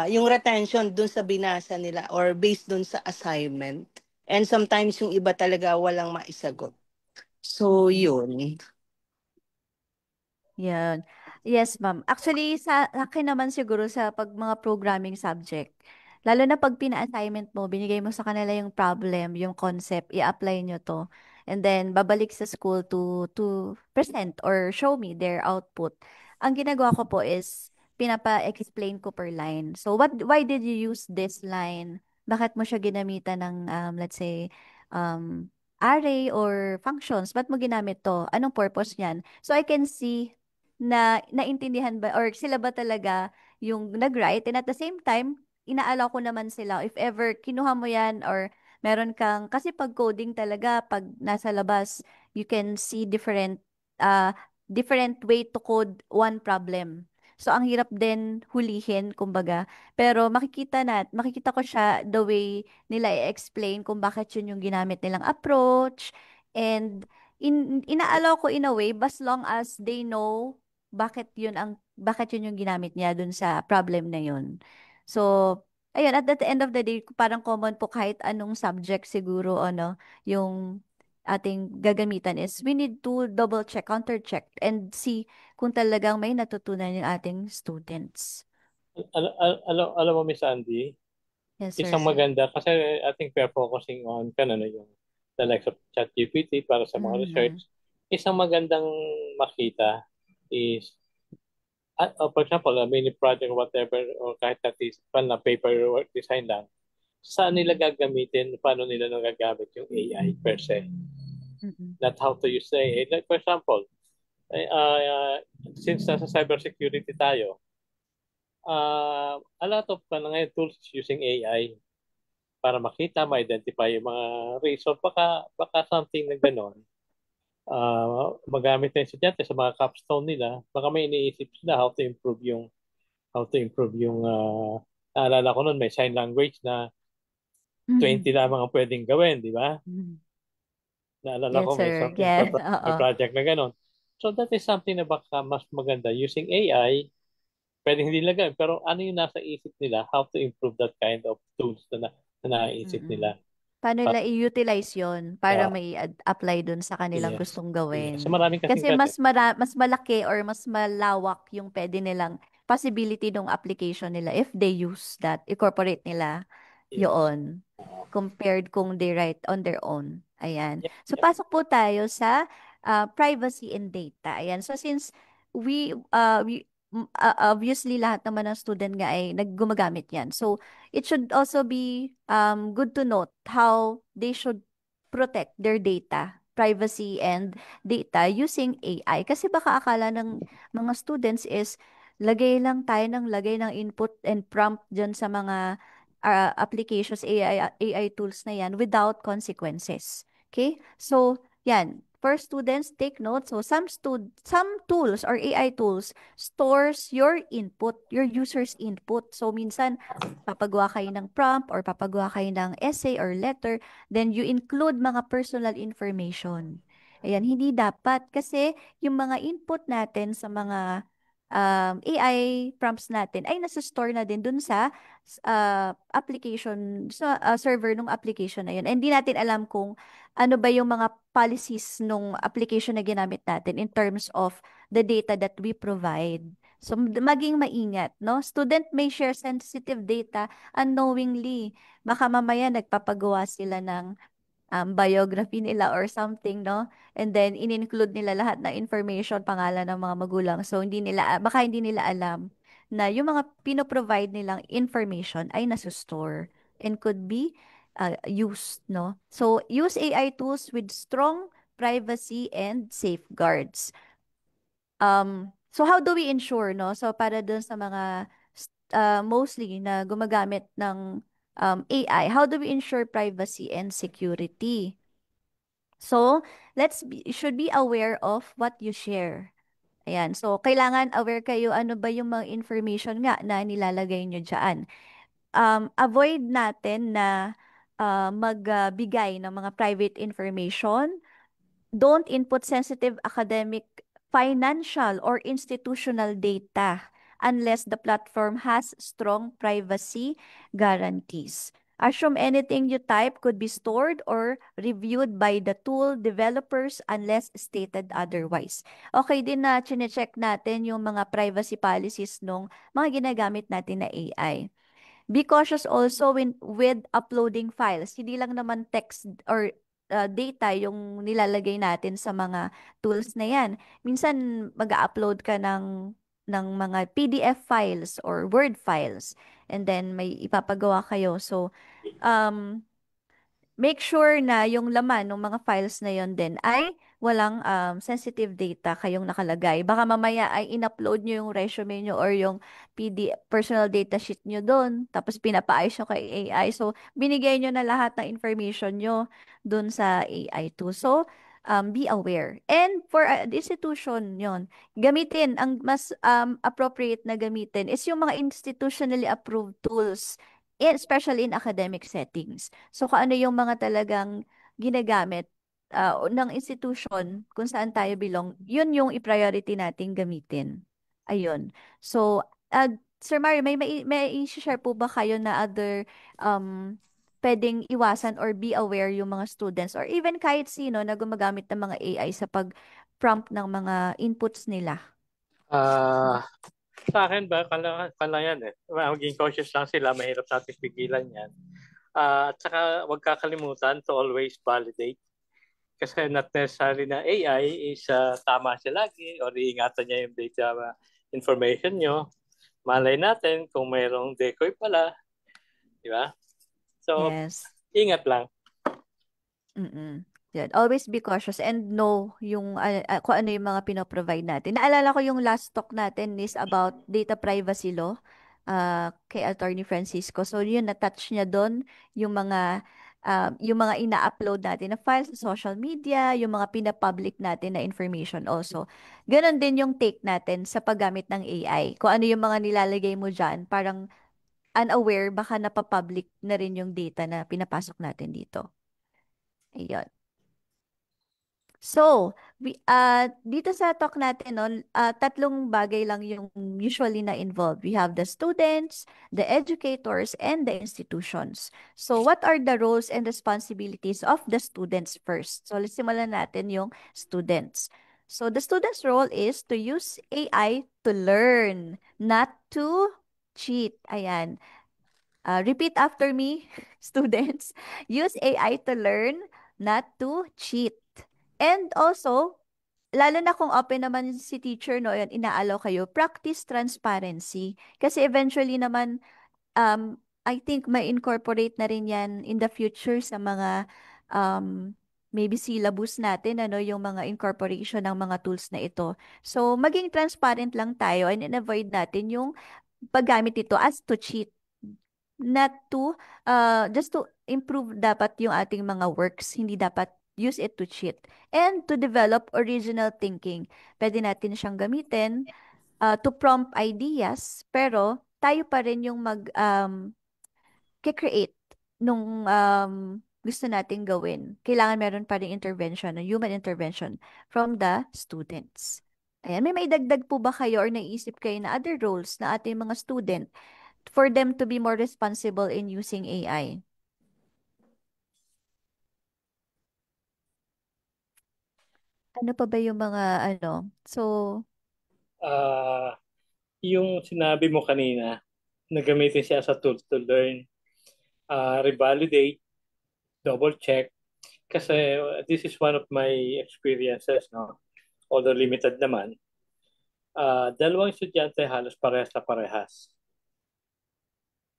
yung retention dun sa binasa nila or based dun sa assignment. And sometimes yung iba talaga walang maisagot. So yun. Yan. Yes, ma'am. Actually, sa akin naman siguro sa pag mga programming subject, lalo na pag pina-assignment mo, binigay mo sa kanila yung problem, yung concept, i-apply nyo to. And then, babalik sa school to present or show me their output. Ang ginagawa ko po is, pinapa-explain ko per line. So, why did you use this line? Bakit mo siya ginamitan ng, let's say, um, array or functions? Ba't mo ginamit to? Anong purpose niyan? So, I can see na naintindihan ba or sila ba talaga yung nag-write, and at the same time inaalaw ko naman sila if ever kinuha mo yan or meron kang, kasi pag coding talaga pag nasa labas you can see uh different way to code one problem. So ang hirap din hulihin kumbaga, pero makikita ko siya the way nila i-explain kung bakit yun yung ginamit nilang approach, and inaalaw ko in a way as long as they know bakit yun yung ginamit niya dun sa problem na yun. So, ayun, at the end of the day, parang common po kahit anong subject siguro, ano, yung ating gagamitan is we need to double check, counter check, and see kung talagang may natutunan yung ating students. Alam mo, Miss Andy, Yes, isang sir. maganda, kasi I think we are focusing on yung the likes of ChatGPT para sa mga Mhm. research. Isang magandang makita is, for example, a mini project or whatever, or kahit na paper work design lang, saan nila gagamitin, paano nila nagagamit yung AI per se. Mhm. Not how to use AI. Like, for example, since nasa cybersecurity tayo, a lot of ngayon tools using AI para makita, ma-identify yung mga reason. Baka something na gano'n. Magamit na yung estudyante sa mga capstone nila. Baka may iniisip sila how to improve yung naalala ko noon, may sign language na 20 lamang ang pwedeng gawin, di ba? Mhm. Naalala Yes, ko may sir. something Yes, may oo. project na gano'n. So that is something na baka mas maganda using AI. Pwedeng hindi lang gawin, pero ano yung nasa isip nila, how to improve that kind of tools na naisip Mm. nila. Paano nila i-utilize yon para Yeah, may apply dun sa kanilang yes. gustong Yes. So gawin. maraming kasing Kasi pwede. mas malaki or mas malawak yung pwede nilang possibility ng application nila if they use that, incorporate nila Yes. yun compared kung they write on their own. Ayan. Yeah, So yeah. pasok po tayo sa privacy and data. Ayan. So since obviously lahat naman ng student nga ay naggumagamit yan. So it should also be good to note how they should protect their data, privacy and data using AI. Kasi baka akala ng mga students is lagay ng input and prompt dyan sa mga applications, AI tools na yan without consequences. Okay? So, yan. For students, take note. So, some tools or AI tools stores your input, your user's input. So, minsan, papagawa kayo ng prompt or papagawa kayo ng essay or letter, then you include mga personal information. Ayan, hindi dapat kasi yung mga input natin sa mga AI prompts natin ay nasa-store na din dun sa application, sa server ng application na yun. And hindi natin alam kung ano ba yung mga policies nung application na ginamit natin in terms of the data that we provide. So, maging maingat, no? Student may share sensitive data unknowingly. Baka mamaya nagpapagawa sila ng biography nila or something, no? And then, in-include nila lahat ng information, pangalan ng mga magulang. So, baka hindi nila alam na yung mga pinoprovide nilang information ay nasa-store and could be used, no? So, use AI tools with strong privacy and safeguards. So how do we ensure, no? So para dun sa mga mostly na gumagamit ng AI, how do we ensure privacy and security? So, should be aware of what you share. Ayan. So, kailangan aware kayo ano ba yung mga information nga na nilalagay nyo dyan. avoid natin na magbigay ng mga private information. Don't input sensitive academic, financial, or institutional data unless the platform has strong privacy guarantees. Assume anything you type could be stored or reviewed by the tool developers unless stated otherwise. Okay din na chinecheck natin yung mga privacy policies ng mga ginagamit natin na AI. Be cautious also with uploading files. Hindi lang naman text or data yung nilalagay natin sa mga tools na yan. Minsan mag-upload ka ng mga PDF files or Word files and then may ipapagawa kayo. So, make sure na yung laman ng mga files na yon din ay walang sensitive data kayong nakalagay. Baka mamaya ay in-upload nyo yung resume nyo or yung personal data sheet nyo doon. Tapos pinapaayos nyo kay AI. So, binigay nyo na lahat ng information nyo doon sa AI too. So, be aware. And for the institution yon, gamitin, ang mas appropriate na gamitin is yung mga institutionally approved tools, especially in academic settings. So, kung ano yung mga talagang ginagamit ng institution kung saan tayo belong, yun yung i-priority nating gamitin. Ayun. So, Sir Mario, may i-share po ba kayo na other pwedeng iwasan or be aware yung mga students or even kahit sino na gumagamit ng mga AI sa pag-prompt ng mga inputs nila? Sa akin ba, kala yan eh. Maging cautious lang sila, mahirap natin pigilan yan. At saka huwag kakalimutan to always validate. Kasi not necessarily na AI is tama siya lagi or iingatan niya yung data information nyo. Malay natin kung mayroong decoy pala. Di ba? So, Yes. ingat lang. Yan. Always be cautious and know yung kung ano yung mga pinoprovide natin. Naalala ko yung last talk natin is about data privacy law kay Attorney Francisco. So yun, na-touch niya doon yung mga ina-upload natin na files sa social media, yung mga pina-public natin na information also. Ganon din yung take natin sa paggamit ng AI. Kung ano yung mga nilalagay mo dyan, parang unaware, baka napapublic na rin yung data na pinapasok natin dito. Ayun. So, dito sa talk natin, no, tatlong bagay lang yung usually na involved. We have the students, the educators, and the institutions. So, what are the roles and responsibilities of the students first? So, let's simulan natin yung students. So, the student's role is to use AI to learn, not to cheat. Ayan. Repeat after me, students. Use AI to learn, not to cheat. And also, lalo na kung open naman si teacher, no, yan, inaalaw kayo, practice transparency. Kasi eventually naman, I think may incorporate na rin yan in the future sa mga maybe syllabus natin, ano, yung mga incorporation ng mga tools na ito. So, maging transparent lang tayo and avoid natin yung paggamit ito as to cheat. Not to, just to improve dapat yung ating mga works, hindi dapat use it to cheat. And to develop original thinking. Pwede natin siyang gamitin to prompt ideas, pero tayo pa rin yung create nung gusto nating gawin. Kailangan meron pa rin intervention, human intervention from the students. Ayan, may maidagdag po ba kayo or naisip kayo na other roles na ating mga student for them to be more responsible in using AI? Ano pa ba yung mga So, Yung sinabi mo kanina, na gamitin siya sa tool to learn, revalidate, double check. Kasi this is one of my experiences, no? Although limited naman. Dalawang estudyante halos parehas na parehas.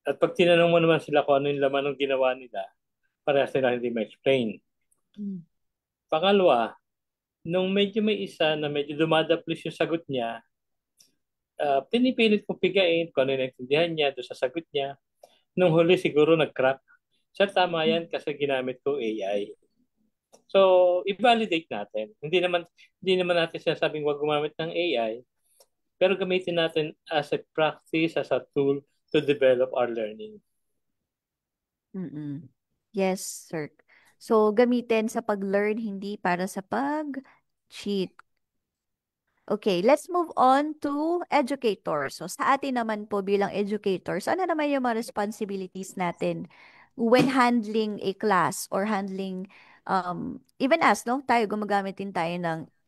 At pag tinanong mo naman sila kung ano yung laman ng ginawa nila, parehas nila hindi ma-explain. Pangalawa, nung medyo may isa na medyo dumadaplis yung sagot niya, pinipilit kong pigain kung ano yung naintindihan niya doon sa sagot niya. Nung huli siguro nag-crack. Sir, tama yan kasi ginamit ko AI. So, i-validate natin. Hindi naman natin sinasabing wag gumamit ng AI, pero gamitin natin as a practice, as a tool to develop our learning. Mm-mm. Yes, sir. So, gamitin sa pag-learn, hindi para sa pag-cheat. Okay, let's move on to educators. So, sa atin naman po bilang educators, ano naman yung mga responsibilities natin when handling a class or handling, even us, no? Tayo, gumagamit din tayo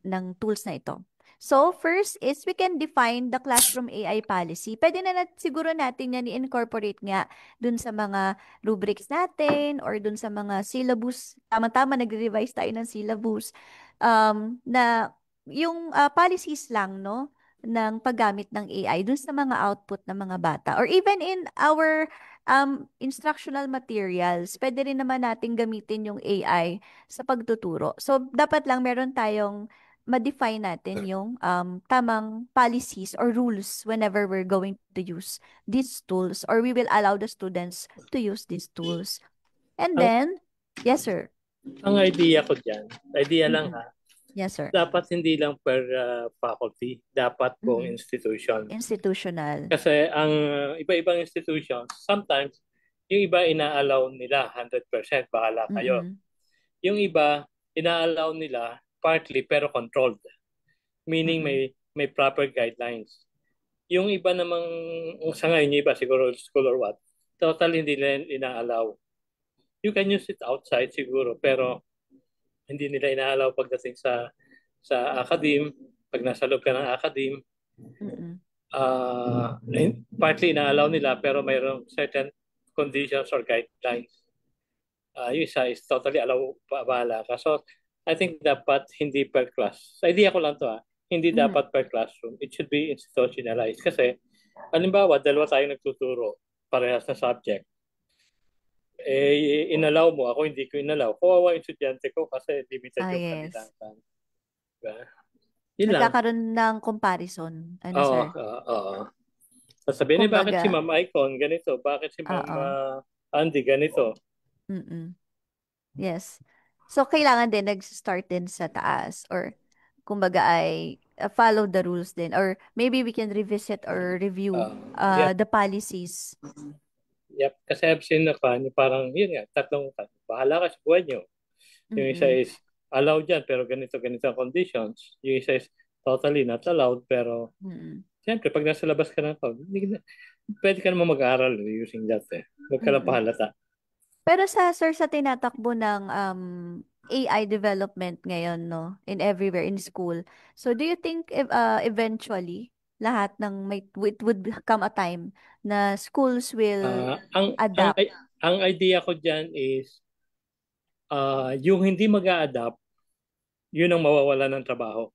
ng tools na ito. So, first is we can define the classroom AI policy. Pwede na siguro natin yan i-incorporate nga dun sa mga rubrics natin or dun sa mga syllabus. Tama-tama, nagre-revise tayo ng syllabus. Na yung policies lang, no, ng paggamit ng AI dun sa mga output ng mga bata. Or even in our instructional materials, pwede rin naman natin gamitin yung AI sa pagtuturo. So, dapat lang meron tayong ma-define natin yung tamang policies or rules whenever we're going to use these tools or we will allow the students to use these tools. And Ang, then, yes, sir. ang idea ko dyan, idea lang Mm-mm. ha, Yes, sir. dapat hindi lang per faculty, dapat buong Mm-mm. institution. Institutional. Kasi ang iba-ibang institutions, sometimes, yung iba ina-allow nila 100%, bahala kayo. Mm-mm. Yung iba, ina-allow nila partly pero controlled. Meaning Mm-mm. may proper guidelines. Yung iba namang, sa ngayon, yung iba siguro school or what, totally hindi nila ina-allow. You can use it outside siguro, pero hindi nila ina-allow pagdating sa academe, pag nasa loob ka ng academe, Mm-mm. partly ina-allow nila pero mayroong certain conditions or guidelines. Yung isa is totally allow, bahala ka. So, I think dapat hindi per class. Sa idea ko lang to hindi Mm. dapat per classroom. It should be institutionalized. Kasi, halimbawa, dalawa tayong nagtuturo, parehas na subject. Inalaw mo, ako hindi ko inalaw. Kawawa yung estudyante ko kasi limited yung Yes. kanilang. Diba? Yun lang. Nagkakaroon ng comparison. Ano, Oo, sir? oo. Sasabihin bakit si Kumbaga, Ma'am Icon ganito? Bakit si Ma'am oo. Andy ganito? Mm-mm. Yes. So, kailangan din nag-start din sa taas or kumbaga ay follow the rules din or maybe we can revisit or review Yep, the policies. yep. Kasi I've seen na parang, yun nga, tatlong, bahala ka sa buhay nyo. Yung isa Mm-mm. is allowed dyan, pero ganito ang conditions. Yung isa is totally not allowed, pero Mm-mm. siyempre, pag nasa labas ka na to, pwede ka naman mag-aaral using that Huwag ka lang Mm-mm. pahalata. Pero sir, sa tinatakbo ng AI development ngayon, no, in everywhere, in school. So, do you think eventually, lahat ng it would come a time na schools will Ang adapt? idea ko dyan is, yung hindi mag-a-adapt, yun ang mawawala ng trabaho.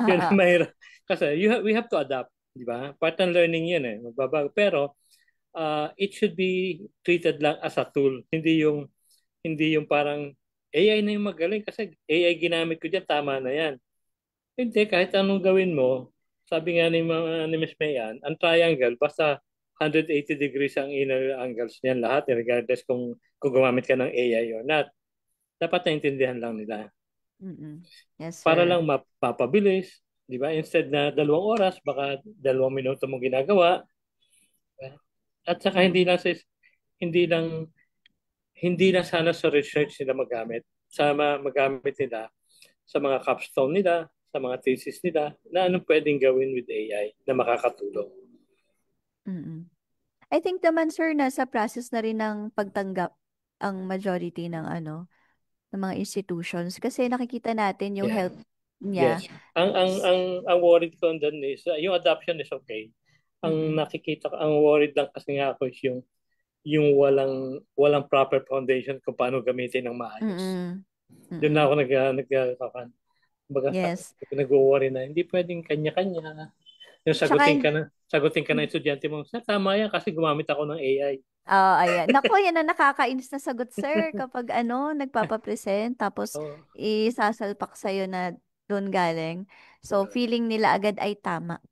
Yun ang Ah, mahirap. Kasi we have to adapt, di ba? Part ng learning yun magbabago. Pero, it should be treated lang as a tool. Hindi yung parang AI na yung magaling kasi AI ginamit ko dyan, tama na yan. Hindi, kahit anong gawin mo, sabi nga ni Ms. Mayan, ang triangle, basta 180 degrees ang inner angles niyan lahat, regardless kung gumamit ka ng AI or not. Dapat naintindihan lang nila. mm-mm. Yes, Para sir. lang mapapabilis, di ba? Instead na 2 oras, baka 2 minuto mo ginagawa. At saka Mm-mm. hindi lang sana sa research nila magamit. Sama magamit nila sa mga capstone nila, sa mga thesis nila, na anong pwedeng gawin with AI na makakatulong. Mm-mm. I think naman, sir, nasa process na rin ng pagtanggap ang majority ng ng mga institutions kasi nakikita natin yung Yeah. health niya. Yes. Ang worried ko doon is, yung adoption is okay. Ang Mm-mm. nakikita ko, ang worried lang kasi nga ako is yung walang proper foundation kung paano gamitin ng maayos. Mm-mm. Doon na Mm-mm. ako nagkakakan. Baga Yes. nag-worry na, hindi pwedeng kanya-kanya. Yung Tsaka, sagutin ka ng estudyante mo, sir, tama yan kasi gumamit ako ng AI. ayan. Nako, yan ang nakakainis na sagot, sir, kapag nagpapapresent, tapos Oh, isasalpak sa'yo na doon galing. So, feeling nila agad ay tama.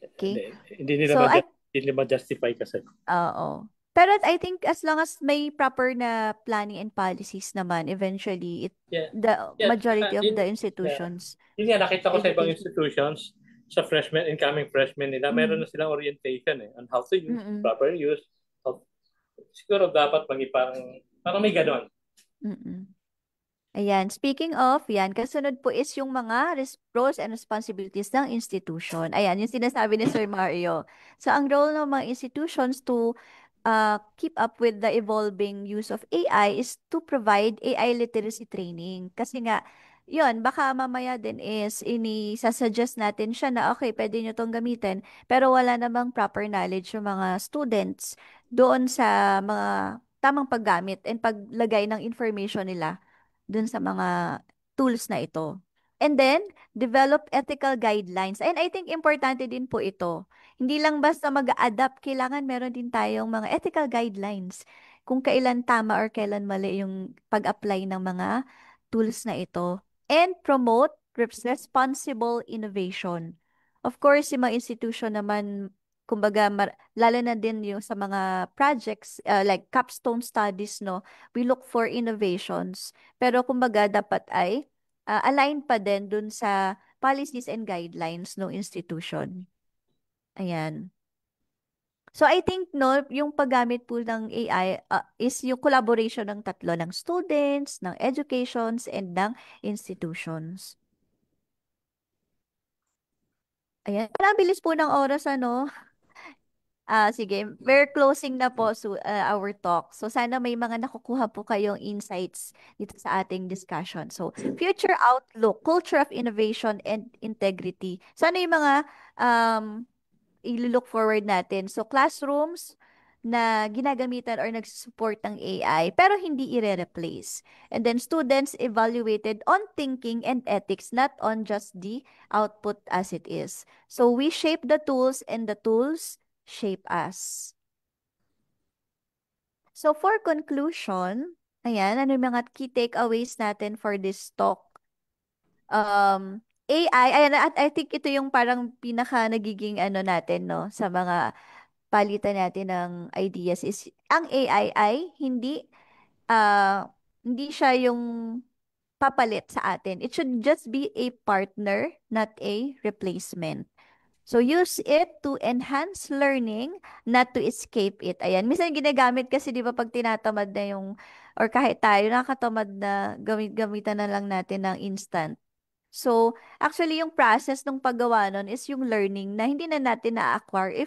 Okay? hindi So, nila ma-justify kasi. oo. Pero I think as long as may proper na planning and policies naman, eventually, Yeah. the Yeah. majority of the Yeah. institutions, Yun nga, nakita ko sa ibang education. institutions, sa incoming freshmen nila, meron na silang orientation on how to use, Mm-mm. proper use. Siguro dapat parang may ganon. Mm-mm. Ayan, speaking of, yan, kasunod po is yung mga roles and responsibilities ng institution. Ayan, yung sinasabi ni Sir Mario. So, ang role ng mga institutions to keep up with the evolving use of AI is to provide AI literacy training. Kasi nga, yun, baka mamaya din is sasuggest natin siya na, okay, pwede nyo tong gamitin, pero wala namang proper knowledge yung mga students doon sa mga tamang paggamit and paglagay ng information nila dun sa mga tools na ito. And then, develop ethical guidelines. And I think importante din po ito. Hindi lang basta mag-adapt, kailangan meron din tayong mga ethical guidelines kung kailan tama or kailan mali yung pag-apply ng mga tools na ito. And promote responsible innovation. Of course, yung mga institution naman, kumbaga, lalo na din yung sa mga projects, like capstone studies, no, we look for innovations. Pero kumbaga dapat ay align pa din dun sa policies and guidelines ng institution. Ayan. So I think no, yung paggamit po ng AI is yung collaboration ng tatlo ng students, ng educations, and ng institutions. Ayan. Parang bilis po ng oras, ano? Sige, we're closing na po our talk. So sana may mga nakukuha po kayong insights dito sa ating discussion. So, future outlook, culture of innovation and integrity. Sana yung mga um, i-look forward natin. So, classrooms na ginagamitan or nagsusupport ng AI pero hindi i-replace. And then students evaluated on thinking and ethics, not on just the output as it is. So, we shape the tools and the tools shape us. So for conclusion, ayan, ano yung mga key takeaways natin for this talk? AI, ayan, at I think ito yung parang pinaka nagiging ano natin, no, sa mga palitan natin ng ideas is, ang AI ay hindi siya yung papalit sa atin. It should just be a partner, not a replacement. So, use it to enhance learning, not to escape it. Ayan. Minsan ginagamit kasi, di ba, pag tinatamad na yung, or kahit tayo, nakakatamad na gamitan na lang natin ng instant. So, actually, yung process ng paggawa nun is yung learning na hindi na natin na-acquire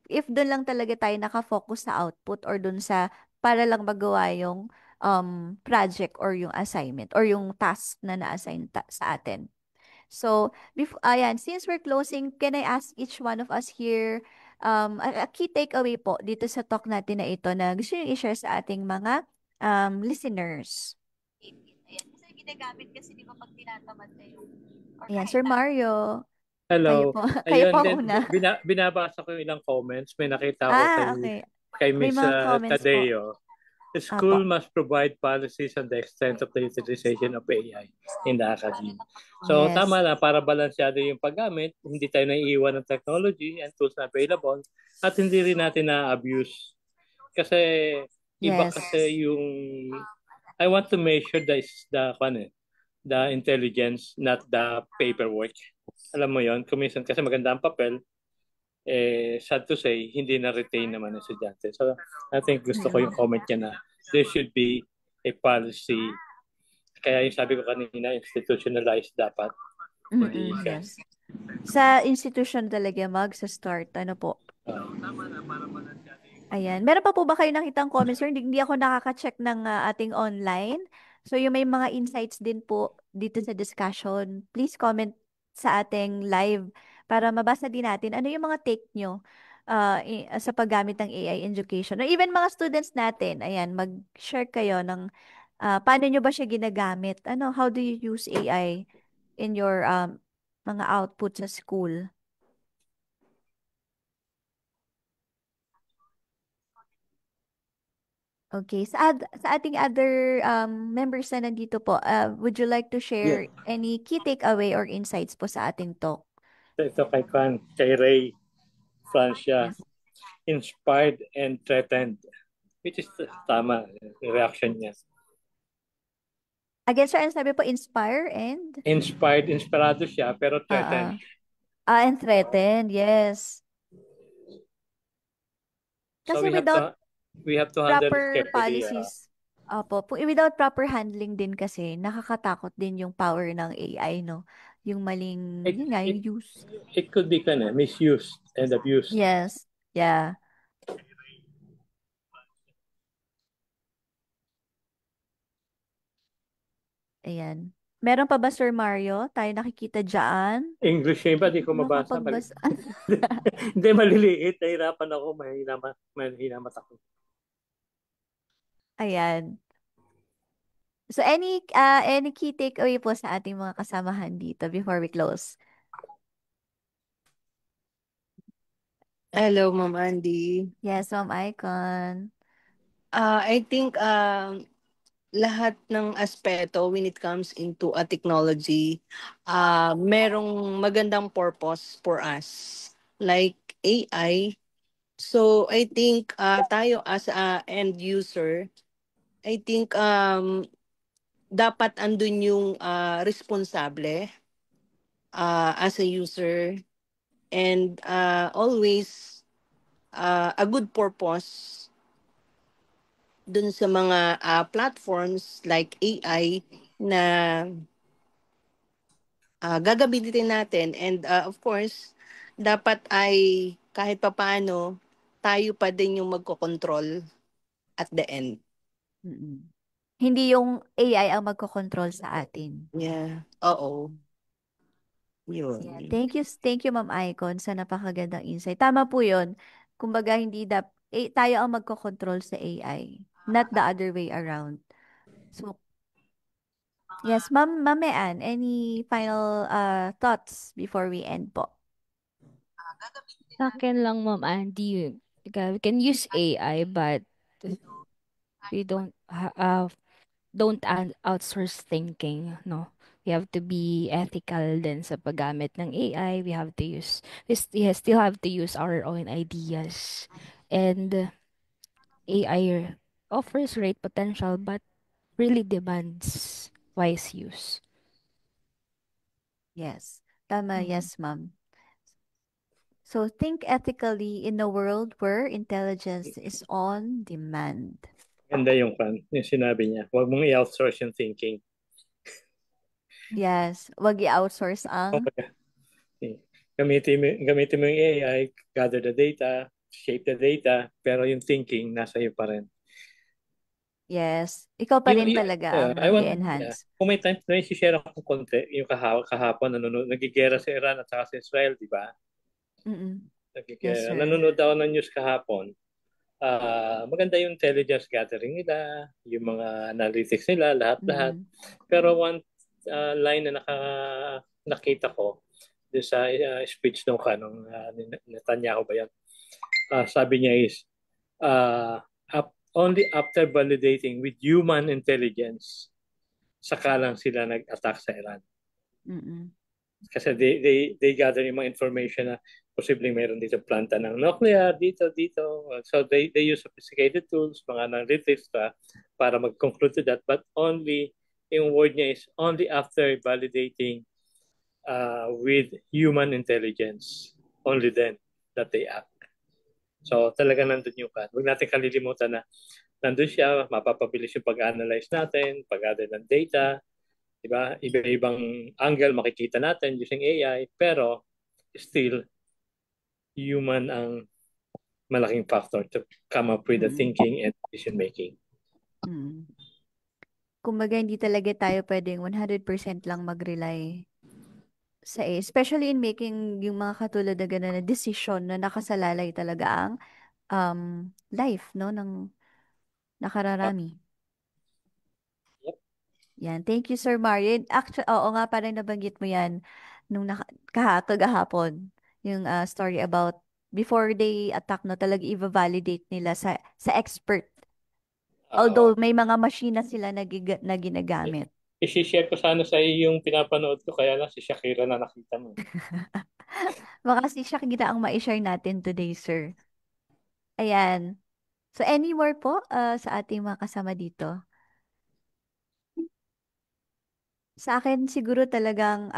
if doon lang talaga tayo nakafocus sa output or doon sa para lang magawa yung project or yung assignment or yung task na na-assign sa atin. So, ayan, since we're closing, can I ask each one of us here a key takeaway po dito sa talk natin na ito na gusto nyo i-share sa ating mga listeners? Ayan, kasi ginagamit kasi di ba pag tinatamad na yung ayan, Sir Mario. Kayo Hello. po. Kayo Ayun, po then, una. binabasa ko yung ilang comments. May nakita ko Okay. kay May Miss mga comments po. Tadeo. The school Apo. must provide policies on the extent of the utilization of AI in the academy. So, Yes. tama na, para balansyado yung paggamit, hindi tayo naiiwan ng technology and tools na available at hindi rin natin na-abuse. Kasi, iba Yes. kasi yung, I want to measure the intelligence, not the paperwork. Alam mo yon, kuminsan kasi maganda ang papel, sad to say, hindi na-retain naman ng estudyante. So, I think gusto ko yung comment niya na there should be a policy. Kaya yung sabi ko kanina, institutionalized dapat. Hindi Yes. Sa institution talaga sa start. Ano po? Tama na, para balansyado yung Ayan. Meron pa po ba kayo nakitang comments, sir? Hindi ako nakaka-check ng ating online. So, yung may mga insights din po dito sa discussion, please comment sa ating live para mabasa din natin ano yung mga take nyo sa paggamit ng AI education. Or even mga students natin, ayan, mag-share kayo ng paano nyo ba siya ginagamit? How do you use AI in your mga output sa school? Okay. Sa ating other members na nandito po, would you like to share any key takeaway or insights po sa ating talk? Ito kay Ray Francia. Yes. Inspired and threatened. Which is tama, reaction niya. Again, sir, ang sabi po, inspire and? Inspired, inspirado siya, pero threatened. And threatened, yes. So Kasi we have without, We have to handle it Proper carefully. policies. Opo, without proper handling din kasi, nakakatakot din yung power ng AI, no? Yung maling, It, yun nga, it, yung use. it could be kind of misused and abused. Yes. Yeah. Ayan. Meron pa ba, Sir Mario? Tayo nakikita dyan? English yun ba? Di ko mabasa. Makapagbasa. Hindi, maliliit. Nahirapan ako. Mahina mata ko. Ayan. So, any key takeaway po sa ating mga kasamahan dito before we close? Hello, Ma'am Andy. Yes, Ma'am Icon. I think lahat ng aspeto when it comes into a technology, merong magandang purpose for us. Like AI. So I think tayo as a end user, I think dapat andun yung responsable as a user, and always a good purpose dun sa mga platforms like AI na gagamitin natin, and of course dapat ay kahit papaano tayo pa din yung magkokontrol at the end. Mm-mm. Hindi yung AI ang magkocontrol sa atin. Yeah. Oo. Yeah. Yun. Thank you, Ma'am Icon, sa napakagandang insight. Tama po yun. Kumbaga, tayo ang magkocontrol sa AI, not the other way around. So, yes, Ma'am Mean, any final thoughts before we end po? Sa akin lang, Ma'am Andy, we can use AI, but we don't outsource thinking, no? We have to be ethical din sa paggamit ng AI. We still have to use our own ideas. And AI offers great potential, but really demands wise use. Yes. Tama, Mhm. yes, Ma'am. So, think ethically in a world where intelligence is on demand. Ganda yung sinabi niya. Huwag mong i-outsource yung thinking. Yes. Wag i-outsource ang... Gamitin mo yung AI, gather the data, shape the data, pero yung thinking nasa iyo pa rin. Yes. Ikaw pa rin talaga ang nag-enhance. Kung may time na i-share ako konti, yung kahapon, nagigera sa Iran at saka sa Israel, di ba? Yes, sir. Nanonood ako ng news kahapon. Maganda yung intelligence gathering nila, yung mga analytics nila, lahat-lahat. Pero one line na nakita ko sa speech nung Netanyahu ba yan? Sabi niya is, only after validating with human intelligence, saka lang sila nag-attack sa Iran. Kasi they gather yung mga information na posibleng mayroon dito planta ng nuclear, dito. So they use sophisticated tools, mga analytics para mag-conclude to that. But only, yung word niya is only after validating with human intelligence. Only then that they act. So talaga nandun yung kan. Huwag natin kalilimutan na nandun siya, mapapabilis yung pag-analyze natin, pag-gather ng data, diba? Iba-ibang angle makikita natin using AI, pero still, human ang malaking factor to come up with the thinking and decision making. Kumbaga, hindi talaga tayo pwedeng 100% lang mag-rely sa AI. Especially in making yung mga katulad na gano'n na decision na nakasalalay talaga ang life, no, ng nakararami. Yan. Thank you, Sir Mario. Actually, oo nga, parang nabanggit mo yan nung kagahapon. Yung story about before they attack, no, talaga i-validate nila sa expert. Although may mga machine na sila na ginagamit. I-share ko sana sa iyo yung pinapanood ko, kaya lang si Shakira na nakita mo. Baka si Shakira ang ma-share natin today, sir. Ayan. So, any more po sa ating mga kasama dito? Sa akin, siguro talagang,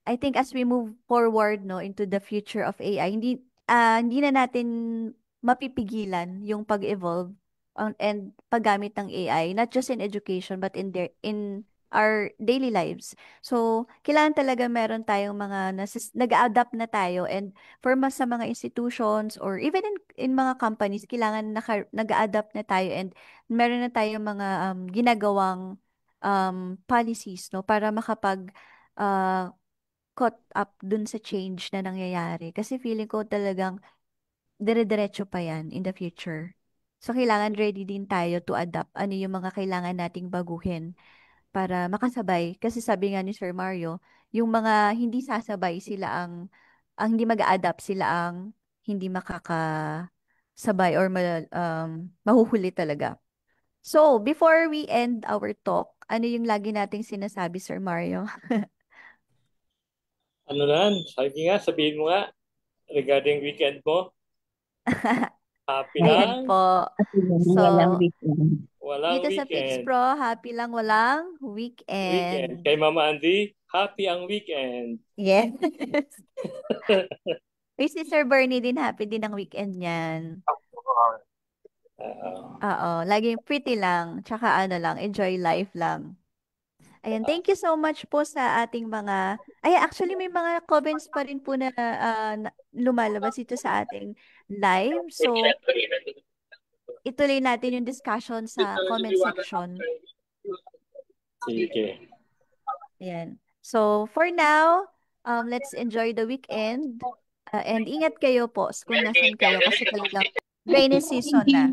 I think as we move forward, no, into the future of AI, hindi na natin mapipigilan yung pag-evolve and paggamit ng AI, not just in education but in our daily lives. So, kailangan talaga meron tayong mga nag-adapt na tayo, and for mas sa mga institutions or even in mga companies, kailangan nag-adapt na tayo and meron na tayong mga ginagawang policies, no, para makapag uh, caught up dun sa change na nangyayari. Kasi feeling ko talagang dire-diretso pa yan in the future. So, kailangan ready din tayo to adapt ano yung mga kailangan nating baguhin para makasabay. Kasi sabi nga ni Sir Mario, yung mga hindi sasabay sila ang hindi mag-adapt sila ang hindi makakasabay or mahuhuli talaga. So, before we end our talk, ano yung lagi nating sinasabi, Sir Mario? Ano lang, sabihin mo nga, regarding weekend mo, happy Ayan lang, po. So, Walang weekend. walang dito sa Fix weekend. Pro, happy lang walang Weekend. weekend. Kay Mama Andy, happy ang weekend. Yes. Uy, si Sir Bernie din, happy din ang weekend niyan. Oo, laging pretty lang, tsaka ano lang, enjoy life lang. Ayan, thank you so much po sa ating mga... Ay, actually, may mga comments pa rin po na lumalabas ito sa ating live. So, ituloy natin yung discussion sa comment section. Sige. Ayan. So, for now, let's enjoy the weekend. And ingat kayo po kung nasan kayo kasi talagang rainy season na.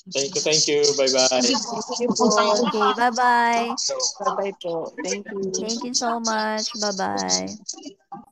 Thank you. Bye-bye. Thank you po. Okay, bye-bye. Bye-bye po. Thank you. Thank you so much. Bye-bye.